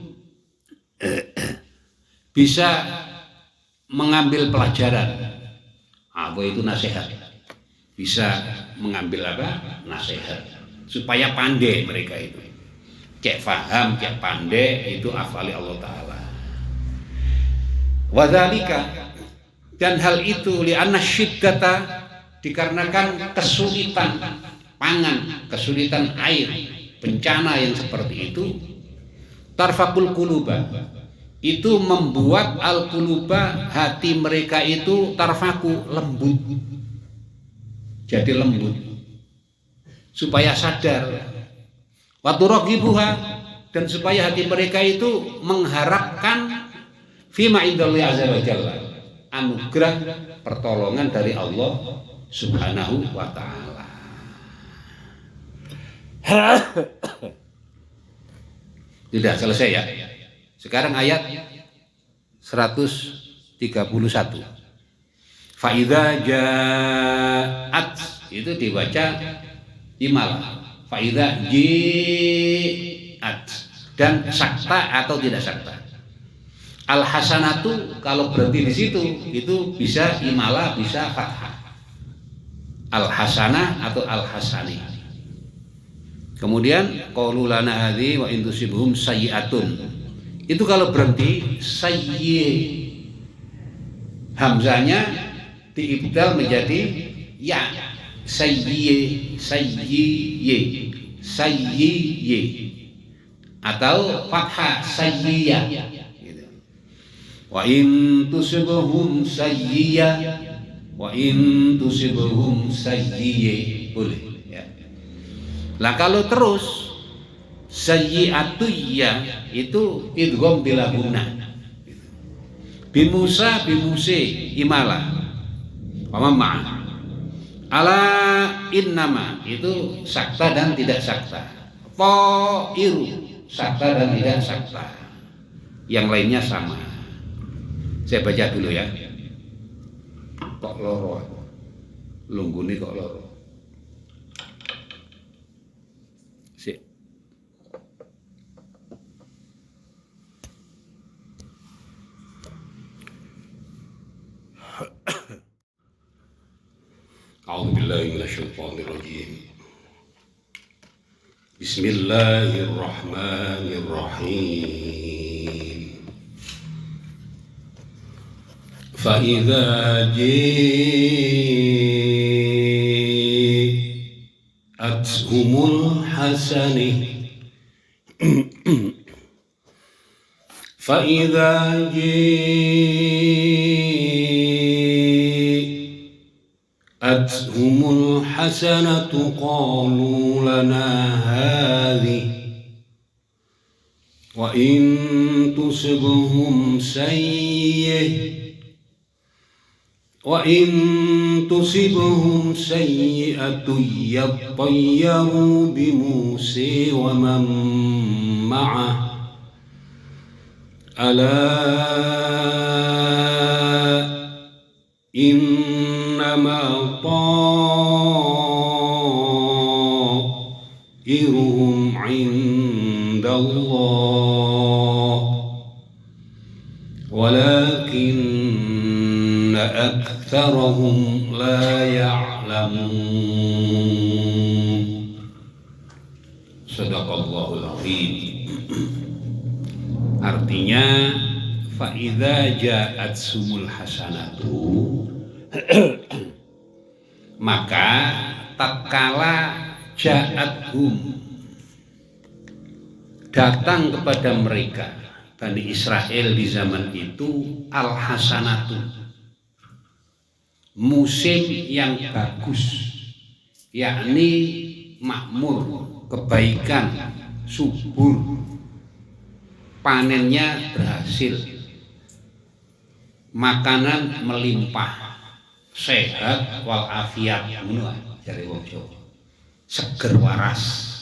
bisa mengambil pelajaran. Apa itu nasihat? Bisa mengambil nasihat, supaya pandai mereka itu. Cek faham, cek pandai, itu afali Allah Ta'ala. Wadzalika, dan hal itu li'anna syiddata, dikarenakan kesulitan pangan, kesulitan air, bencana yang seperti itu, tarfaqul quluba, itu membuat al-quluba, hati mereka itu tarfaku, lembut. Jadi lembut. Supaya sadar. Wa turaqibuha, dan supaya hati mereka itu mengharapkan fima indallahi azza wa jalla, anugerah pertolongan dari Allah Subhanahu wa taala. Sudah selesai ya. Sekarang ayat 131. Fa idza ja'at, itu dibaca imal. Fa idza ji'at, dan sakta atau tidak sakta. Al hasanatu kalau berhenti di situ itu bisa imala, bisa fathah. Al hasanah atau al hasani. Kemudian qaulu lana hadhi wa in tusibhum sayyi'atun. Itu kalau berhenti sayyi, hamzahnya diibdal menjadi ya, sayyi, sayyi, sayyi, atau fathah sayyiya. Wa in tusibhum sayyiya, wa in tusibhum sayyiya, boleh ya. Lah kalau terus sayyi'atuyya itu idgham bila guna. Bimusa bimuse imala. Paham? Ala innama itu sakta dan tidak sakta. Ta'iru sakta dan tidak sakta. Yang lainnya sama. Saya baca dulu ya. Kok loro? Lungguni kok loro. Sik. A'udzu billahi minasyaitonir rajim. Bismillahirrahmanirrahim. Fa idza ji'athumul hasanah fa idza ji'athumul hasanatu qalu lana hadhihi wa in tusibhum sayyi'atun yattayyaru bimusa wa man ma'ah ala innama ta'iruhum 'indallah walakinna aktsarahum la ya'lamun. Shadaqallahul azim. Artinya fa idza ja'at sumul hasanatu, maka tatkala ja'athum datang kepada mereka Bani Israel di zaman itu al hasanatu, musim yang bagus, yakni makmur, kebaikan, subur, panennya berhasil, makanan melimpah, sehat wal afiat, ngono jare wong Jawa. Seger waras.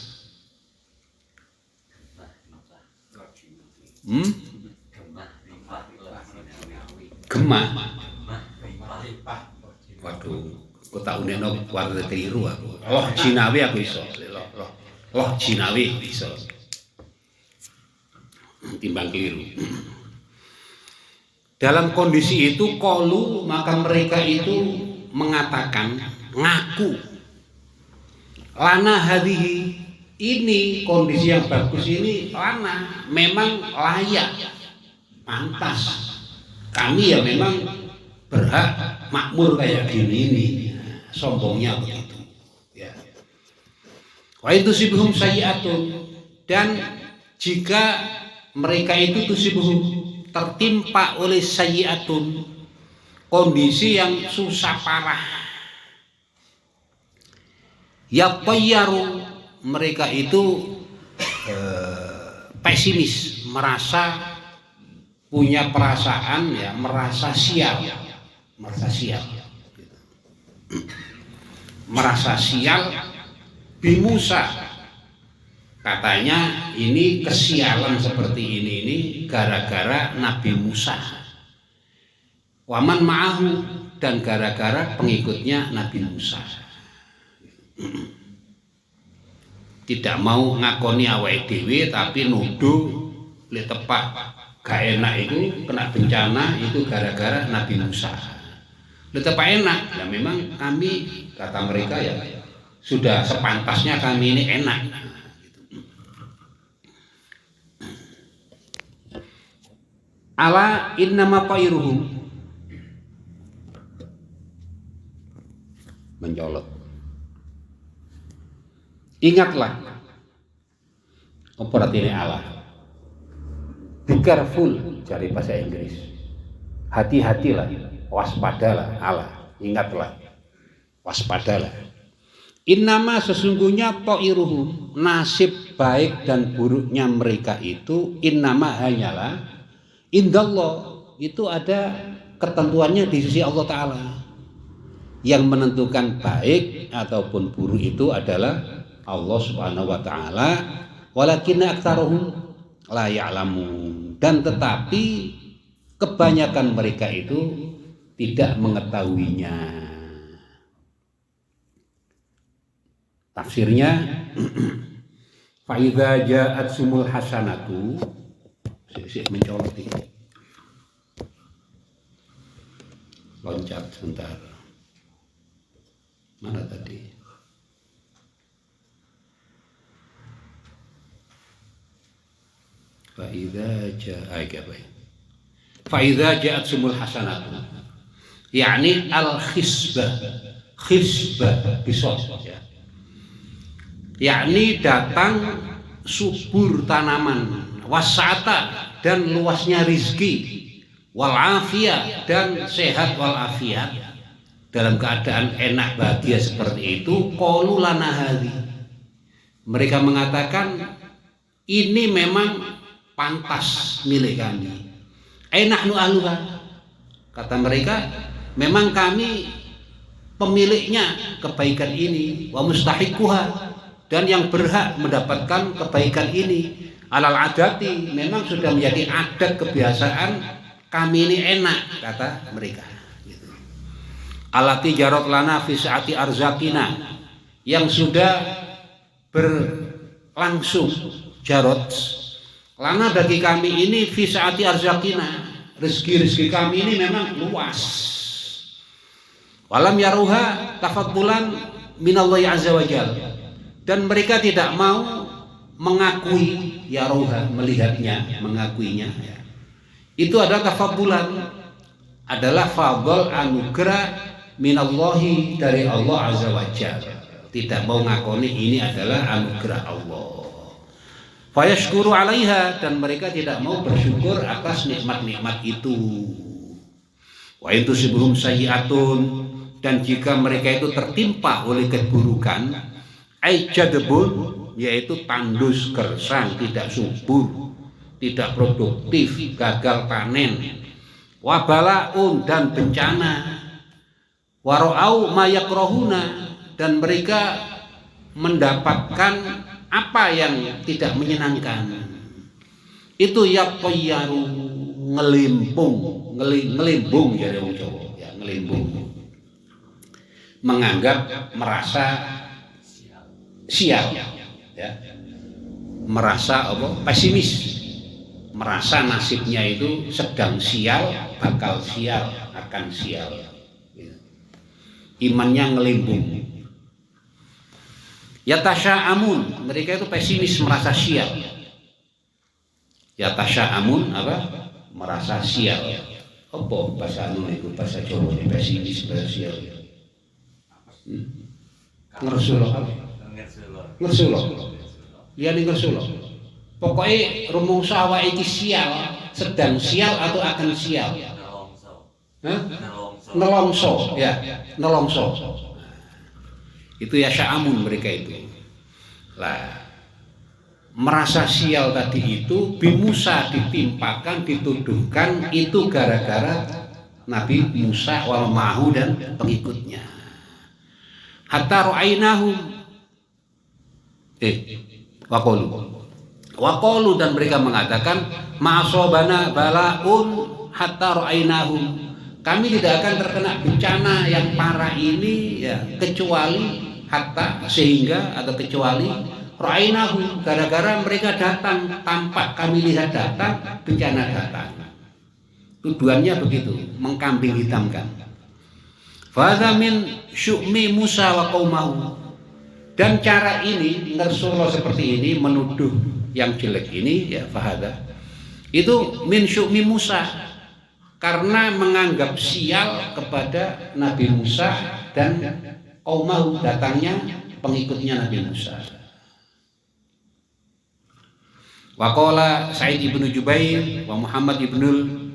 Gemah. Waduh, kok tak unekno warna keliru aku. Loh Jinawi aku iso. Loh Jinawi iso. Timbang keliru. Dalam kondisi itu qalu, maka mereka itu mengatakan, ngaku, lana hadhihi, ini kondisi yang bagus ini lana, memang layak, pantas, kami ya memang berhak makmur kayak gini ini. Sombongnya begitu ya. Wa itu sayyi'atun, dan jika mereka itu tusibuhum tertimpa oleh sayyi'atun, kondisi yang susah parah. Yatayyaru, mereka itu pesimis, merasa punya perasaan ya, merasa sial, merasa sial bi Musa. Katanya ini kesialan seperti ini gara-gara Nabi Musa. Waman ma'ahu, dan gara-gara pengikutnya Nabi Musa. Tidak mau ngakoni awake dhewe tapi nuduh le tepak gak enak itu kena bencana itu gara-gara Nabi Musa. Le tepak enak, ya memang kami, kata mereka ya sudah sepantasnya kami ini enak. Ala innama tayruhum, mencolot. Ingatlah, apa artinya Allah? Be careful, cari bahasa Inggris. Hati-hatilah, waspadalah Allah. Ingatlah, waspadalah. Innama, sesungguhnya ta'iruhum, nasib baik dan buruknya mereka itu, innama hanyalah indallah, itu ada ketentuannya di sisi Allah Ta'ala. Yang menentukan baik ataupun buruk itu adalah Allah Subhanahu wa Ta'ala. Walakinna aktsaruhum la ya'lamun, dan tetapi kebanyakan mereka itu tidak mengetahuinya. Tafsirnya fa idza ja'at sumul hasanatu, mencolot ini. Loncat sebentar. Mana tadi? Fa'idha ja'at sumul hasanatu, yakni al-khisbah bisot ya. Yakni datang subur tanaman, wasata, dan luasnya rizki, wal afiyah, dan sehat wal afiyat, dalam keadaan enak bahagia seperti itu. Qalu lana hadhi, mereka mengatakan ini memang pantas milik kami. Nahnu ahluha, kata mereka, memang kami pemiliknya kebaikan ini, wa mustahiquha, dan yang berhak mendapatkan kebaikan ini. Alal adati, memang sudah menjadi adat kebiasaan kami ini enak, kata mereka. Alati jarot lana fi saati arzakina, yang sudah berlangsung jarot lana bagi kami ini fi saati arzakina, rezeki kami ini memang luas. Walam yaruha tafaddulan minallahi azza wajal, dan mereka tidak mau mengakui yaruha, melihatnya, mengakuinya. Itu adalah tafaddulan, adalah fadl, anugerah minallahi, dari Allah azza wajal. Tidak mau ngakoni ini adalah anugerah Allah. Fayashkuru alaiha, dan mereka tidak mau bersyukur atas nikmat-nikmat itu. Wa in tusibhum sayyi'atun, dan jika mereka itu tertimpa oleh keburukan, ai jadbun, yaitu tandus gersang, tidak subur, tidak produktif, gagal panen, wabalaun, dan bencana, wara'au mayakrahuna, dan mereka mendapatkan apa yang tidak menyenangkan. Itu yaqayyaru, ngelimbung ya orang Jawa ya, ngelimbung, menganggap, merasa sial ya, merasa apa? Pesimis, merasa nasibnya itu sedang sial, bakal sial, akan sial. Imannya ngelimbung. Yatasya'amun, mereka itu pesimis, merasa sial. Yatasya'amun apa? Merasa sial. Apa bahasa anu itu, bahasa Jawa, pesimis, bahasa sial. Ngersuloh apa? Ngersuloh. Liyane ngersuloh. Pokoknya rumangsa awake iki sial sedang sial atau akan sial? Nelongso. Hah? Nelongso. Nelongso, ya, nelongso. Itu ya sya'amun mereka itu. Lah, merasa sial tadi itu Bi Musa ditimpakan, dituduhkan itu gara-gara Nabi Musa wal ma'hu dan pengikutnya. Hatta ra'ainahum waqalu dan mereka mengatakan ma'asobana balaun hatta ra'ainahum. Kami tidak akan terkena bencana yang parah ini ya kecuali hatta sehingga atau kecuali ra'ainahu gara-gara mereka datang, tampak kami lihat datang, bencana datang. Tuduhannya begitu, mengkambing hitamkan. Fadha min syu'mi Musa wa qaumahu. Dan cara ini Rasulullah seperti ini menuduh yang jelek ini ya fahada. Itu min syu'mi Musa karena menganggap sial kepada Nabi Musa dan qaumahu datangnya pengikutnya Nabi Musa. Wa qala Sa'id ibnu Jubair wa Muhammad ibnul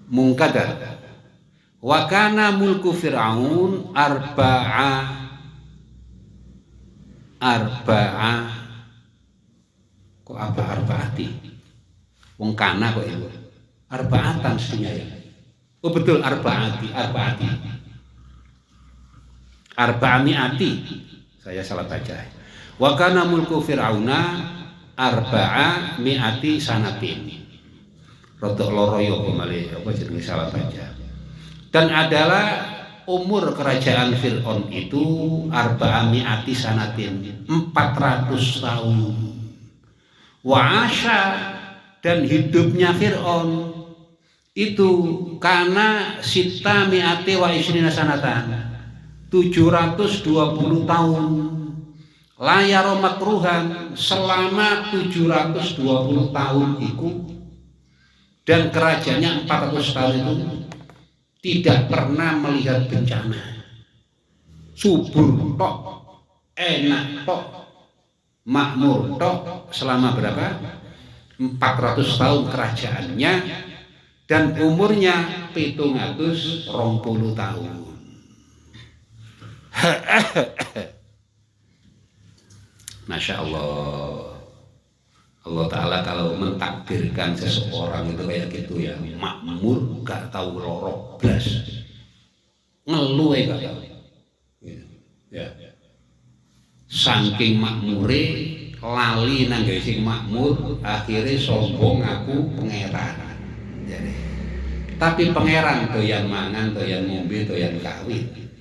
Munkadar wa kana mulku Fir'aun arba'a kok arba'ati wong kana kok itu arba'atan mestinya ya. Oh betul arba'ati arba'ami'ati, saya salah baca. Wa kana mulku Fir'auna arba'a mi'ati sanatin. Rodok loro yo apa jenenge salah baca. Dan adalah umur kerajaan Fir'aun itu arba'a mi'ati sanatin, 400 tahun. Wa asya dan hidupnya Fir'aun itu karena sita mi'ati wa isrina sanatan, 720 tahun. Layar makruhan selama 720 tahun itu, dan kerajaannya 400 tahun itu tidak pernah melihat bencana. Subur tok, enak tok, makmur tok selama berapa? 400 tahun kerajaannya, dan umurnya 720 tahun. Masya Allah. Allah Ta'ala kalau mentakdirkan seseorang itu kayak gitu ya, makmur gak tahu lorok blas, ngeluh gak tahu ya. Saking makmure lali nang sing makmur, akhirnya sombong aku pangeran. Jadi, tapi pangeran doyan mangan, doyan ngombe, doyan kawin.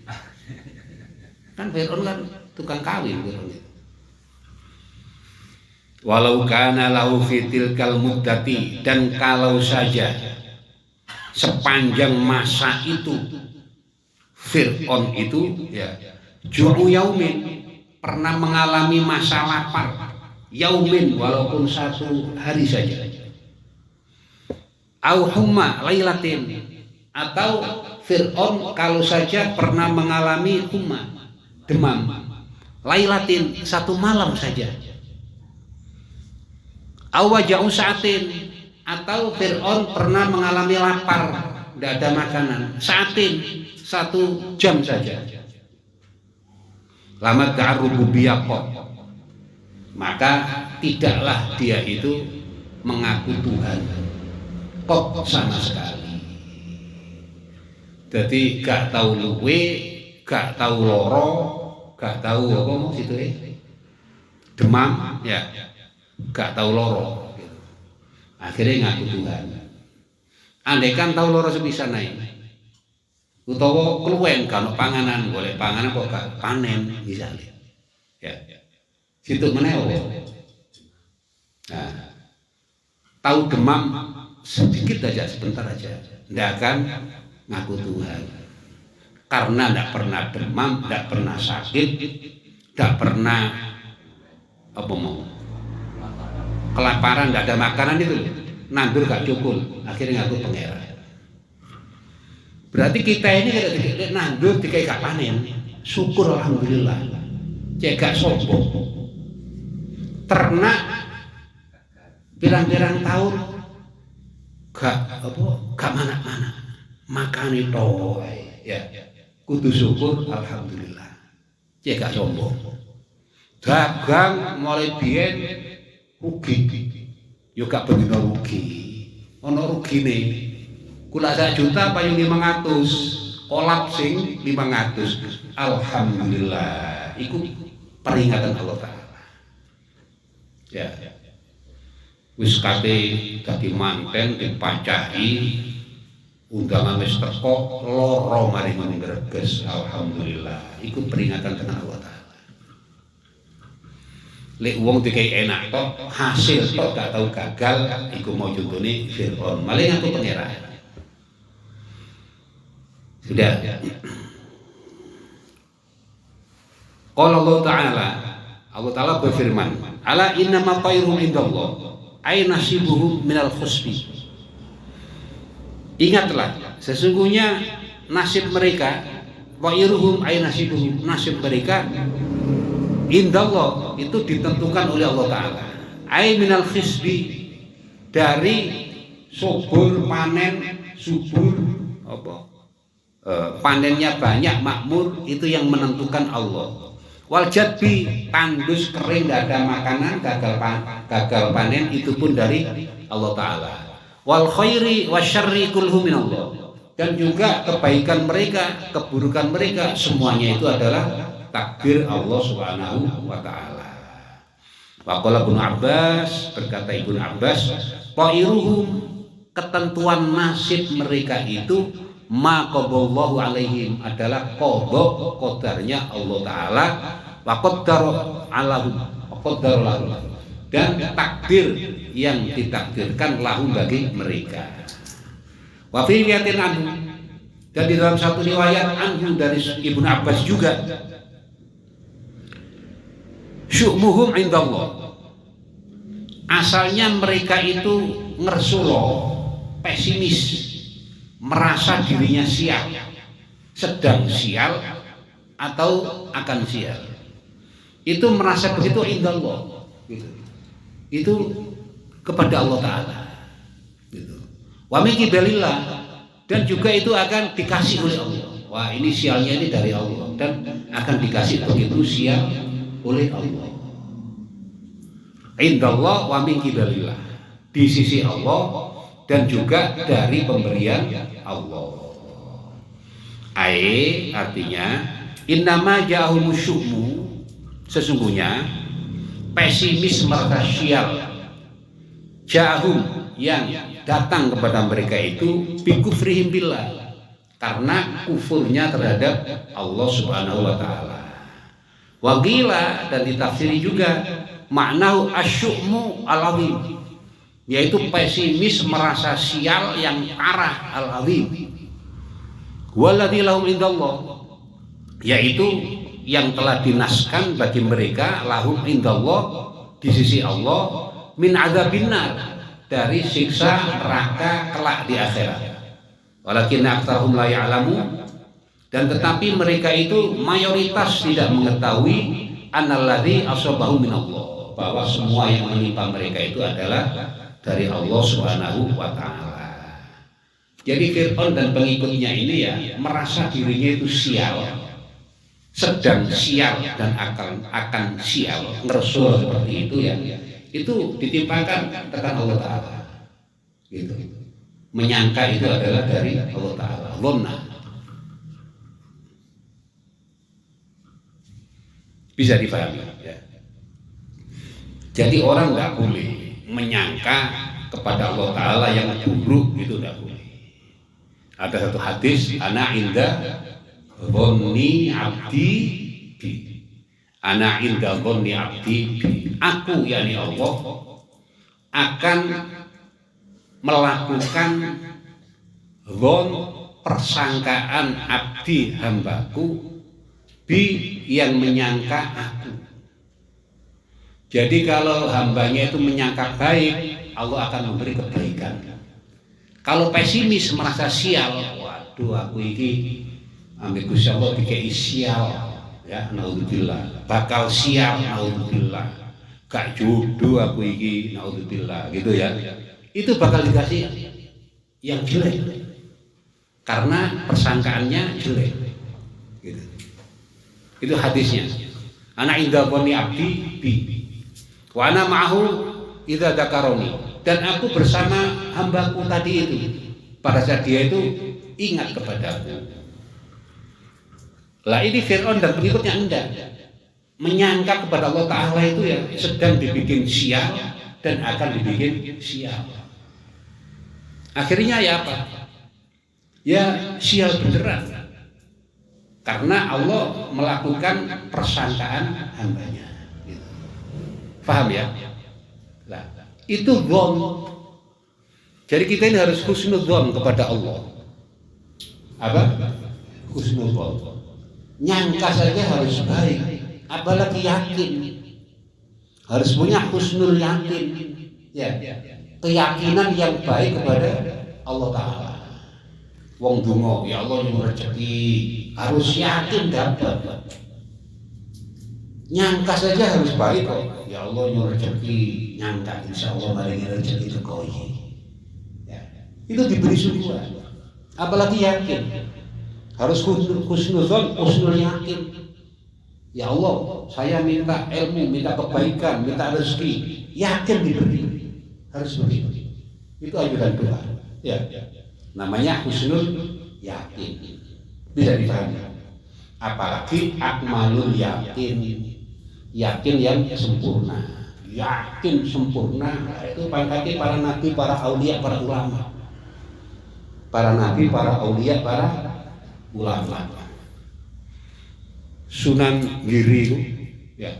Kan Fir'aun kan tukang kawin Fir'aun. Walau kana lahu fitil kal muddati, dan kalau saja sepanjang masa itu Fir'aun itu ya ju'u yaumin, pernah mengalami masa lapar yaumin, walaupun satu hari saja, au humma lailatin, atau Fir'aun kalau saja pernah mengalami humma, demam, lailatin, satu malam saja, awaja'u sa'atin, atau Fir'aun pernah mengalami lapar, tidak ada makanan, sa'atin, 1 jam saja, lama ta'arububiyah kok, maka tidaklah dia itu mengaku Tuhan kok sama sekali. Jadi gak tahu luwe, gak tahu loro, gak tahu apa mau situ demam ya, gak tahu loro, akhirnya ngaku Tuhan. Andaikan tahu loro sepisan naik, utawa keluwen kalau panganan, boleh panganan kok gak panen misalnya, ya, situ menewo. Nah, tahu demam sedikit aja, sebentar aja, tidak akan ngaku Tuhan, karena tidak pernah demam, tidak pernah sakit, tidak pernah apa mau kelaparan, tidak ada makanan itu, nandur gak cukup, akhirnya ngaku pangeran. Berarti kita ini kalau nandur dikai gak panen, syukur alhamdulillah, cek gak sombong. Ternak pirang-pirang tahun gak mana-mana. Makane tok ya. Kudu syukur alhamdulillah. Cek gak sombong. Dagang mulai biyen rugi. Yo gak bendina rugi. Ana rugine. Kula 1 juta payu 500. Kolap sing 500. Alhamdulillah. Iku peringatan Allah Ta'ala. Ya. Wis kate dadi manten dipacahi undangan wis teko loro mari ngreges. Alhamdulillah. Iku peringatan tenan Allah Ta'ala. Lek wong dikai enak tok, hasil tok gak tau gagal, iku mau contone Fir'aun. Maling aku pangeran. Sudah. Qala Allah Ta'ala berfirman, "Ala innama khairum indallah, ay nasibuhum minal khusbi." Ingatlah, sesungguhnya nasib mereka, khairuhum ay nasibuhum, nasib mereka indallah itu ditentukan oleh Allah Ta'ala. Ay minal khisbi, dari subur panen, subur panennya banyak, makmur, itu yang menentukan Allah. Wal jadbi, tandus kering gak ada makanan, gagal panen, itu pun dari Allah Ta'ala. Wal khairi wasyarri kulhu minallah, dan juga kebaikan mereka, keburukan mereka, semuanya itu adalah takdir Allah Subhanahu wa Ta'ala. Waqala Ibnu Abbas, berkata Ibnu Abbas, ta'iruhum, ketentuan nasib mereka itu ma qadallahu alaihim, adalah qada, qadarnya Allah Ta'ala, wa qaddara alahum, wa qaddara lahum, dan takdir yang ditakdirkan lahum bagi mereka. Wa fi riwayatin anhu, dan di dalam satu riwayat anhu dari Ibnu Abbas juga, syu'muhum indallah, asalnya mereka itu ngersulo, pesimis, merasa dirinya sial, sedang sial atau akan sial. Itu merasa begitu indallah, gitu. Itu kepada Allah Ta'ala, gitu. Wa min qibalillah, dan juga itu akan dikasih oleh Allah. Wah, ini sialnya ini dari Allah, dan akan dikasih begitu sial oleh Allah. Indallah wa min qibalillah, di sisi Allah dan juga dari pemberian Allah. Ai, artinya innama ja'ahum syu'mu, sesungguhnya pesimis merasa sial, ja'ahum, yang datang kepada mereka itu bikufrihim billah, karena kufurnya terhadap Allah Subhanahu wa Ta'ala. Waqila, dan ditafsiri juga maknahu asyu'mu al-azim, yaitu pesimis merasa sial yang parah, al-azim. Walladzi lahum indallah, yaitu yang telah dinaskan bagi mereka, lahum indallah, di sisi Allah, min adzabin nar, dari siksa neraka kelak di akhirat. Walakin aktsarhum la ya'lamun, dan tetapi mereka itu mayoritas tidak mengetahui annalladzi asabahu minallah, bahwa semua yang menimpa mereka itu adalah dari Allah Subhanahu wa Ta'ala. Jadi Fir'aun dan pengikutnya ini ya merasa dirinya itu sial, sedang sial dan akan sial, ngersul seperti itu ya. Itu ditimpakan tekan Allah Ta'ala, gitu. Menyangka itu adalah dari Allah Ta'ala. Dhanna. Bisa dipahami ya. Jadi orang nggak boleh menyangka kepada Allah Ta'ala yang buruk, itu tidak boleh. Ada satu hadis, ana inda dhanni abdi bi, ana inda dhanni abdi bi, aku yakni Allah akan melakukan dhon, persangkaan abdi, hambaku, bi, yang menyangka aku. Jadi kalau hambanya itu menyangka baik, Allah akan memberi kebaikan. Kalau pesimis merasa sial, waduh aku ini ambil Gusti Allah dikei sial, ya naudzubillah, bakal sial, naudzubillah, gak jodoh aku ini, naudzubillah, gitu ya. Itu bakal dikasih yang jelek. Karena persangkaannya jelek. Gitu. Itu hadisnya. Ana inda dhonni abdi bi. Wa ana ma'ahu idza dzakaroni. Dan aku bersama hambaku tadi itu pada saat dia itu ingat kepadaku. Lah ini Fir'aun dan pengikutnya enggak. Menyangka kepada Allah Ta'ala itu ya sedang dibikin sial dan akan dibikin sial. Akhirnya ya apa? Ya sial beneran. Karena Allah melakukan persangkaan hambanya. Gitu. Paham ya? Nah, itu dzon. Jadi kita ini harus husnudzon kepada Allah. Apa? Husnudzon. Nyangka saja harus baik, apalagi yakin. Harus punya husnul yakin. Ya, keyakinan yang baik kepada Allah Ta'ala. Wong donga, ya Allah nyuwun rezeki, harus yakin dapat. Nyangka saja harus baik kok. Ya Allah nyuwun rezeki, nyangka insyaallah maringi rezeki teko iki. Ya. Itu diberi suguhan. Apalagi yakin. Harus husnuzon, husnul yakin. Ya Allah, saya minta ilmu, minta kebaikan, minta rezeki, yakin diberi. Harus begitu. Itu ajudan doa. Ya. Namanya husnul yakin. Bisa dipahami. Apalagi akmalul yakin. Yakin yang sempurna. Yakin sempurna. Itu pangkatnya para nabi, para aulia, para ulama. Para nabi, para aulia, para ulama. Sunan Giri itu ya.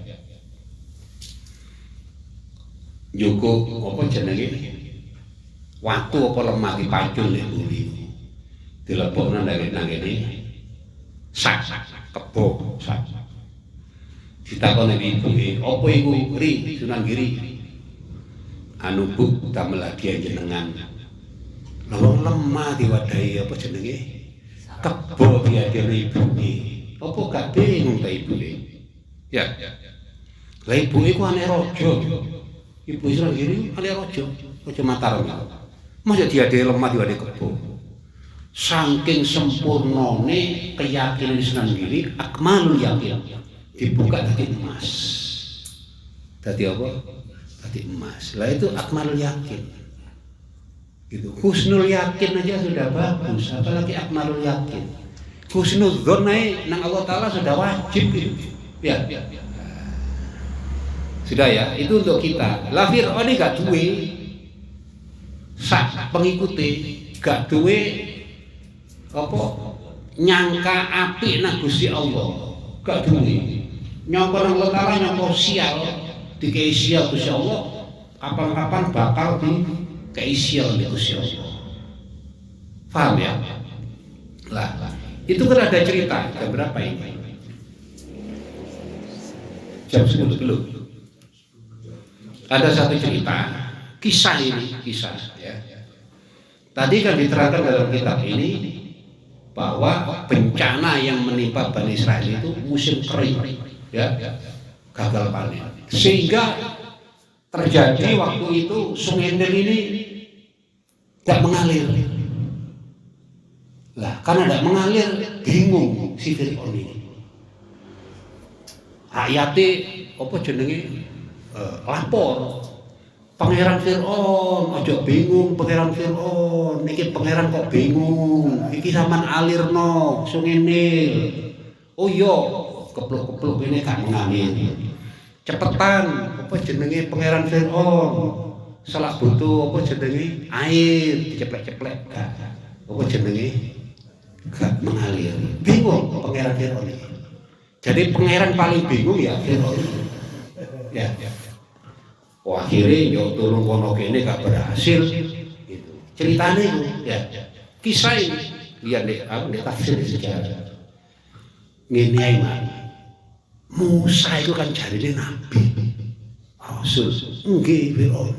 Joko apa jenenge? Waktu apa lemah dipacul nek buri. Dilebokno nang ngene. Sak kebo sak. Ditakoni ibuke, "Apa iku Ri Sunan Giri?" Anu Bu damel hadiah jenengan. Lawang lemah diwadahi apa jenenge? Kebo diadeni ibune. Apa gak bingung ta ibune? Ya. Lah ibuke ku anak raja. Ibu Sunan Giri anak raja, Raja Mataram. Masa diadeni lemah diwadai kebo. Saking sempurnane keyakinan Sunan Giri, akmalul yakin dibuka tadi emas. Tadi apa? Tadi emas. Lah itu akmalul yakin. Gitu. Husnul yakin aja sudah bagus, apalagi akmalul yakin. Husnudzon naik nang Allah Ta'ala sudah wajib gitu. Ya. Sudah ya, itu untuk kita. Lah Fir'aun gak duwe sak pengikuti, gak duwe apa nyangka apik nang Gusti Allah. Gak duwe. Nyangka nang Allah Ta'ala nyangka sial, dikei sial Gusti Allah, kapan-kapan bakal dikei sial di Gusti Allah. Paham ya? Lah, itu kan ada cerita. Jam berapa ini? Jam 10 belum. Ada satu cerita, kisah ya. Tadi kan diterangkan dalam kitab ini bahwa bencana yang menimpa Bani Israel itu musim kering, ya, gagal panen. Sehingga terjadi waktu itu Sungai Nil ini tidak mengalir. Lah, karena tidak mengalir, bingung si Fir'aun ini. Ayate apa jenenge? Lapor. Pangeran Fir'aun, aja bingung Pangeran Fir'aun. Niki pangeran kok bingung. Iki sampean alirno Sungai Nil. Oh iya, kepluk-kepluk ini gak mengalir. Cepetan, apa jenenge Pangeran Fir'aun. Salah butuh apa jenenge? Air diceplek-ceplek. Apa jenenge? Gak mengalir. Bingung Pangeran Fir'aun ini. Jadi pangeran paling bingung ya Fir'aun. Ya. Wah, akhirnya yo tulung kono kene gak berhasil gitu. Ceritanya itu ya. Kisah ini lihat di tafsir sejarah. Ngene ae Musa itu kan jarine nabi. Rasul. Nggih, Fir'aun.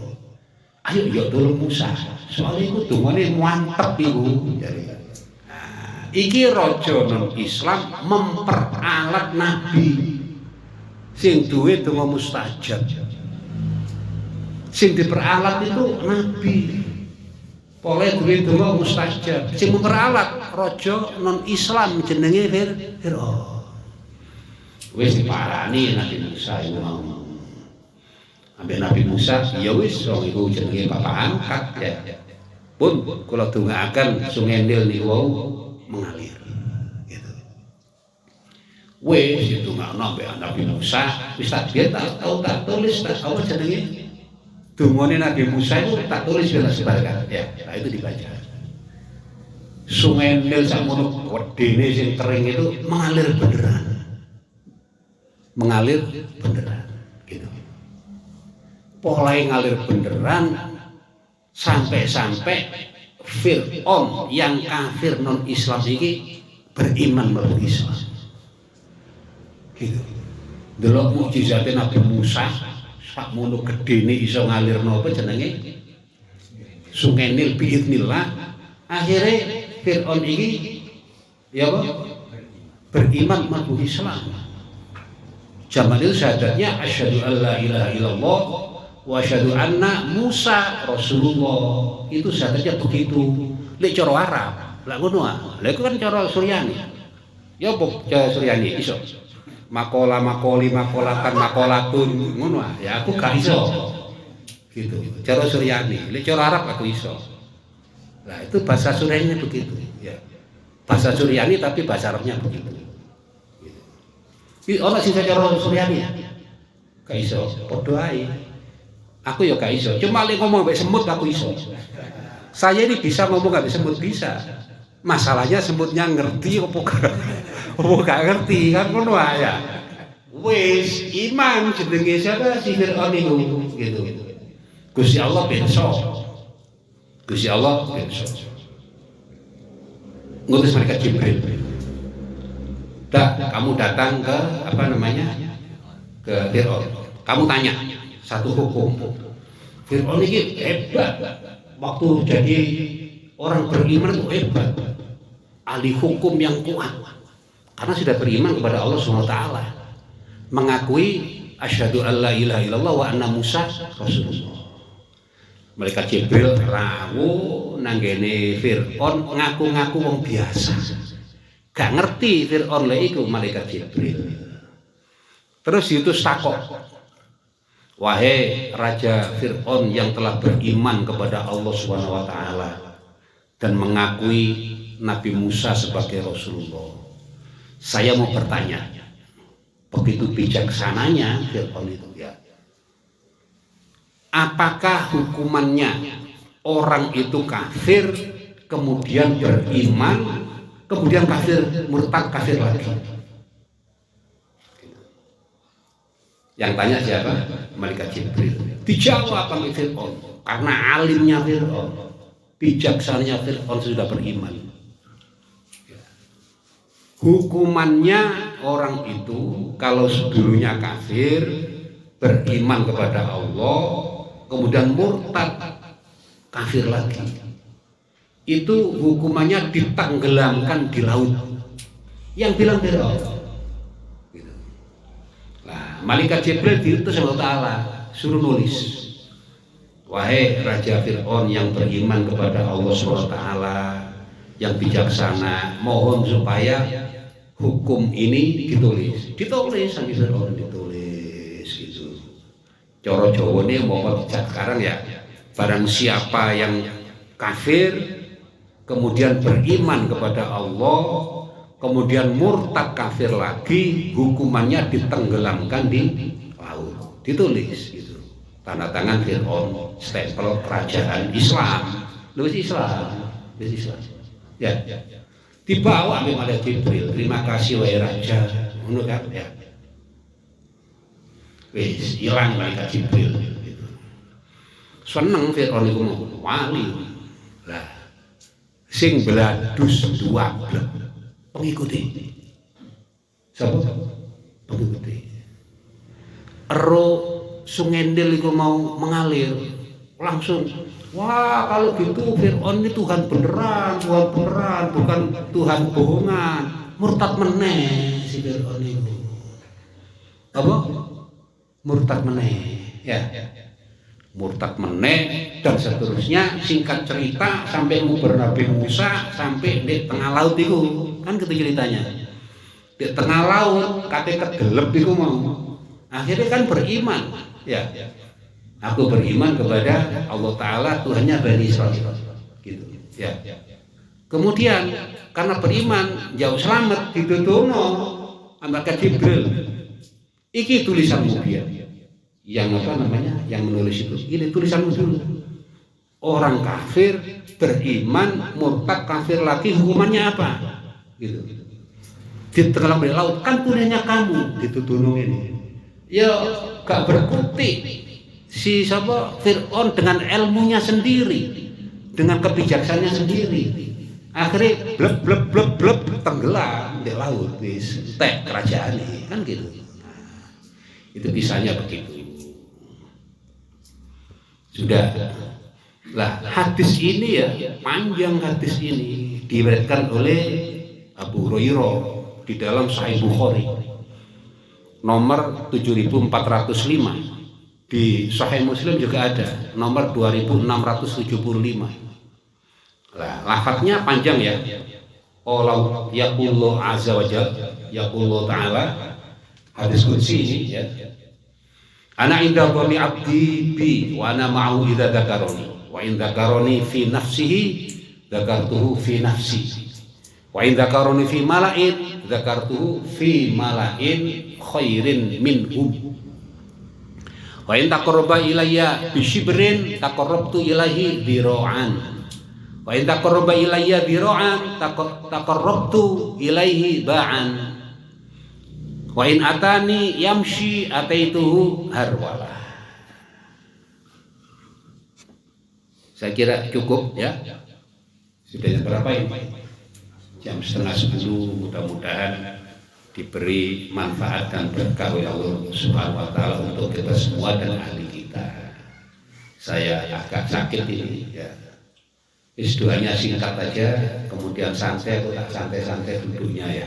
Ayo yo tulung Musa. Soalnya iku dungane mantep iku. Iki raja non Islam memperalat nabi sing duwe donga mustajab. Sing diperalat itu nabi. oleh duwe donga mustajab. Sing memperalat raja non Islam jenenge Fir'aun. Wis diparani Nabi Musa iku mau. Ambek Nabi Musa ya wis wong iku jenenge bapak angkat ya. Pun kula dongaaken Sungai Nil niku wau mengalir. Gitu. Wis ditungakno ambek Nabi Musa wis tak tulis tak apa jenenge dungane Nabi Musa itu tak tulis dan sebarkan ya, nah itu dibaca. Sungai Nil sakmono wedene sing kering itu mengalir beneran gitu. Polai ngalir beneran sampai Fir'aun yang kafir non Islam ini beriman melalui Islam gitu. Delok mukjizate Nabi Musa sakmono gedene iso ngalirno apa jenenge Sungai Nil biidznillah. Akhirnya Fir'aun ini ya apa beriman melalui Islam. Zaman itu syahadatnya asyhadu alla ilaha illallah wa asyhadu anna Musa Rasulullah. Itu syahadatnya begitu. Lek cara Arab, lek ngono ah. Lha iku kan cara Suryani. Ya apa cara Suryani iso. Makolatan ngono ah. Ya aku gak iso. Gitu. Cara Suryani, lek cara Arab aku iso. Nah, itu bahasa Suryani begitu, ya. Bahasa Suryani tapi bahasa Arabnya begitu. Iki ana sing cara Suryani ya. Gak iso, padha ae. Aku ya gak iso. Cuma lek ngomong mbek semut aku iso. Saya ini bisa ngomong mbek semut bisa. Masalahnya semutnya ngerti apa gak ngerti kan ngono ae ya. Wis iman jenenge siapa si Fir'aun itu gitu. Gusti Allah benso. Gusti Allah benso. Ngutus malaikat Jibril. Kamu datang ke apa namanya? Ke Fir'aun. Kamu tanya satu hukum. Fir'aun ini hebat. Waktu jadi orang beriman itu hebat. Ahli hukum yang kuat. Karena sudah beriman kepada Allah SWT. Mengakui asyhadu alla ilaha illallah wa anna Musa Rasulullah. Malaikat Jibril rawuh nanggene Fir'aun ngaku-ngaku wong biasa. Gak ngerti Fir'aun lek iku malaikat Jibril. Terus diutus takok. Wahai Raja Fir'aun yang telah beriman kepada Allah Subhanahu wa taala dan mengakui Nabi Musa sebagai Rasulullah. Saya mau bertanya. Begitu bijaksananya Fir'aun itu ya. Apakah hukumannya orang itu kafir kemudian beriman kemudian kafir murtad kafir lagi? Yang tanya siapa? Malaikat Jibril. Dijawab oleh Fir'aun karena alimnya Fir'aun, bijaksananya Fir'aun sudah beriman. Hukumannya orang itu kalau sebelumnya kafir beriman kepada Allah kemudian murtad kafir lagi, itu hukumannya ditenggelamkan di laut. Yang bilang Fir'aun. Nah, malaikat Jibril diutus Allah Ta'ala suruh nulis, wahai Raja Fir'aun yang beriman kepada Allah SWT yang bijaksana, mohon supaya hukum ini ditulis sama Fir'aun, ditulis gitu. Cara Jawane mau dijak sekarang ya, barang siapa yang kafir kemudian beriman kepada Allah kemudian murtad kafir lagi, hukumannya ditenggelamkan di laut, ditulis gitu. Tanda tangan Fir'aun, stempel kerajaan Islam. Lewis Islam. Ya. Dibawa oleh malaikat Jibril. Terima kasih wahai raja. Ngono kan ya. Wis ilang malaikat Jibril gitu. Seneng Fir'aun iku wali. Lah sing bladus dua pengikuti. Siapa? Pengikuti. Ero Sungai Nil itu mau mengalir langsung. Wah, kalau gitu Fir'aun ini Tuhan beneran, bukan Tuhan bohongan. Murtad meneh si Fir'aun itu. Apa? Murtad meneh. Ya. murtad meneh dan seterusnya. Singkat cerita sampai nguber Nabi Musa sampai di tengah laut itu kan gitu ceritanya. Di tengah laut kate kedelep itu mau. Akhirnya kan beriman, ya. Aku beriman kepada Allah Ta'ala Tuhannya Bani Israil gitu, ya. Kemudian karena beriman jauh selamat ditutuno ambaka Jibril. Iki tulisanmu dia. Yang apa namanya? Yang menulis itu. Ini tulisanmu dulu. Orang kafir beriman, murtad kafir lagi hukumannya apa? Gitu. Di tengah laut kan punyanya kamu ditutuno ini. Ya gak berkutik. Si siapa Fir'aun dengan ilmunya sendiri, dengan kebijaksananya sendiri, akhirnya bleb tenggelam di laut, wis tek kerajaan ini kan gitu. Itu kisahnya begitu. Sudah lah, hadis ini ya panjang, hadis ini diriwayatkan oleh Abu Hurairah di dalam Sahih Bukhari nomor 7405. Di Sahih Muslim juga ada nomor 2675. Lah, lafadznya panjang ya. Allah yaqulu azza wa jalla, yaqulu ta'ala, hadis qudsi ini ya. Ana inda dhanni abdi bi wa ana ma'ahu idza dzakaroni wa in dzakaroni fi nafsihi dzakartuhu fi nafsi wa in dzakaroni fi mala'in dzakartuhu fi mala'in khairin minhum. Wa in taqarraba ilayya bi shibrin taqarrabtu ilaihi dira'an. Wa in taqarraba ilayya dira'an taqarrabtu ilaihi ba'an. Wa in atani yamshi ataituhu harwala. Saya kira cukup ya. Sudah jam berapa ini? Jam 9:30. Mudah-mudahan diberi manfaat dan berkah oleh Allah Subhanahu wa Ta'ala untuk kita semua dan ahli kita. Saya agak sakit ini ya. Doanya singkat aja, kemudian santai, aku tak santai-santai duduknya ya.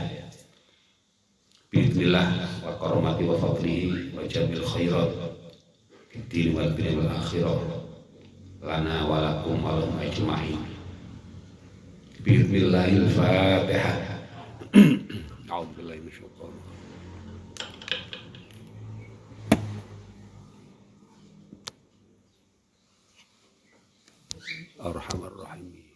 Bismillah wa karomati wa fadlihi wa jamil khairat fiddin wal dunya wal akhirah lana wa lakum wa lahum ajma'in. Bismillahil-Fatihah. A'udzubillahi minasyaitonir rajim. Arhamar rahimin.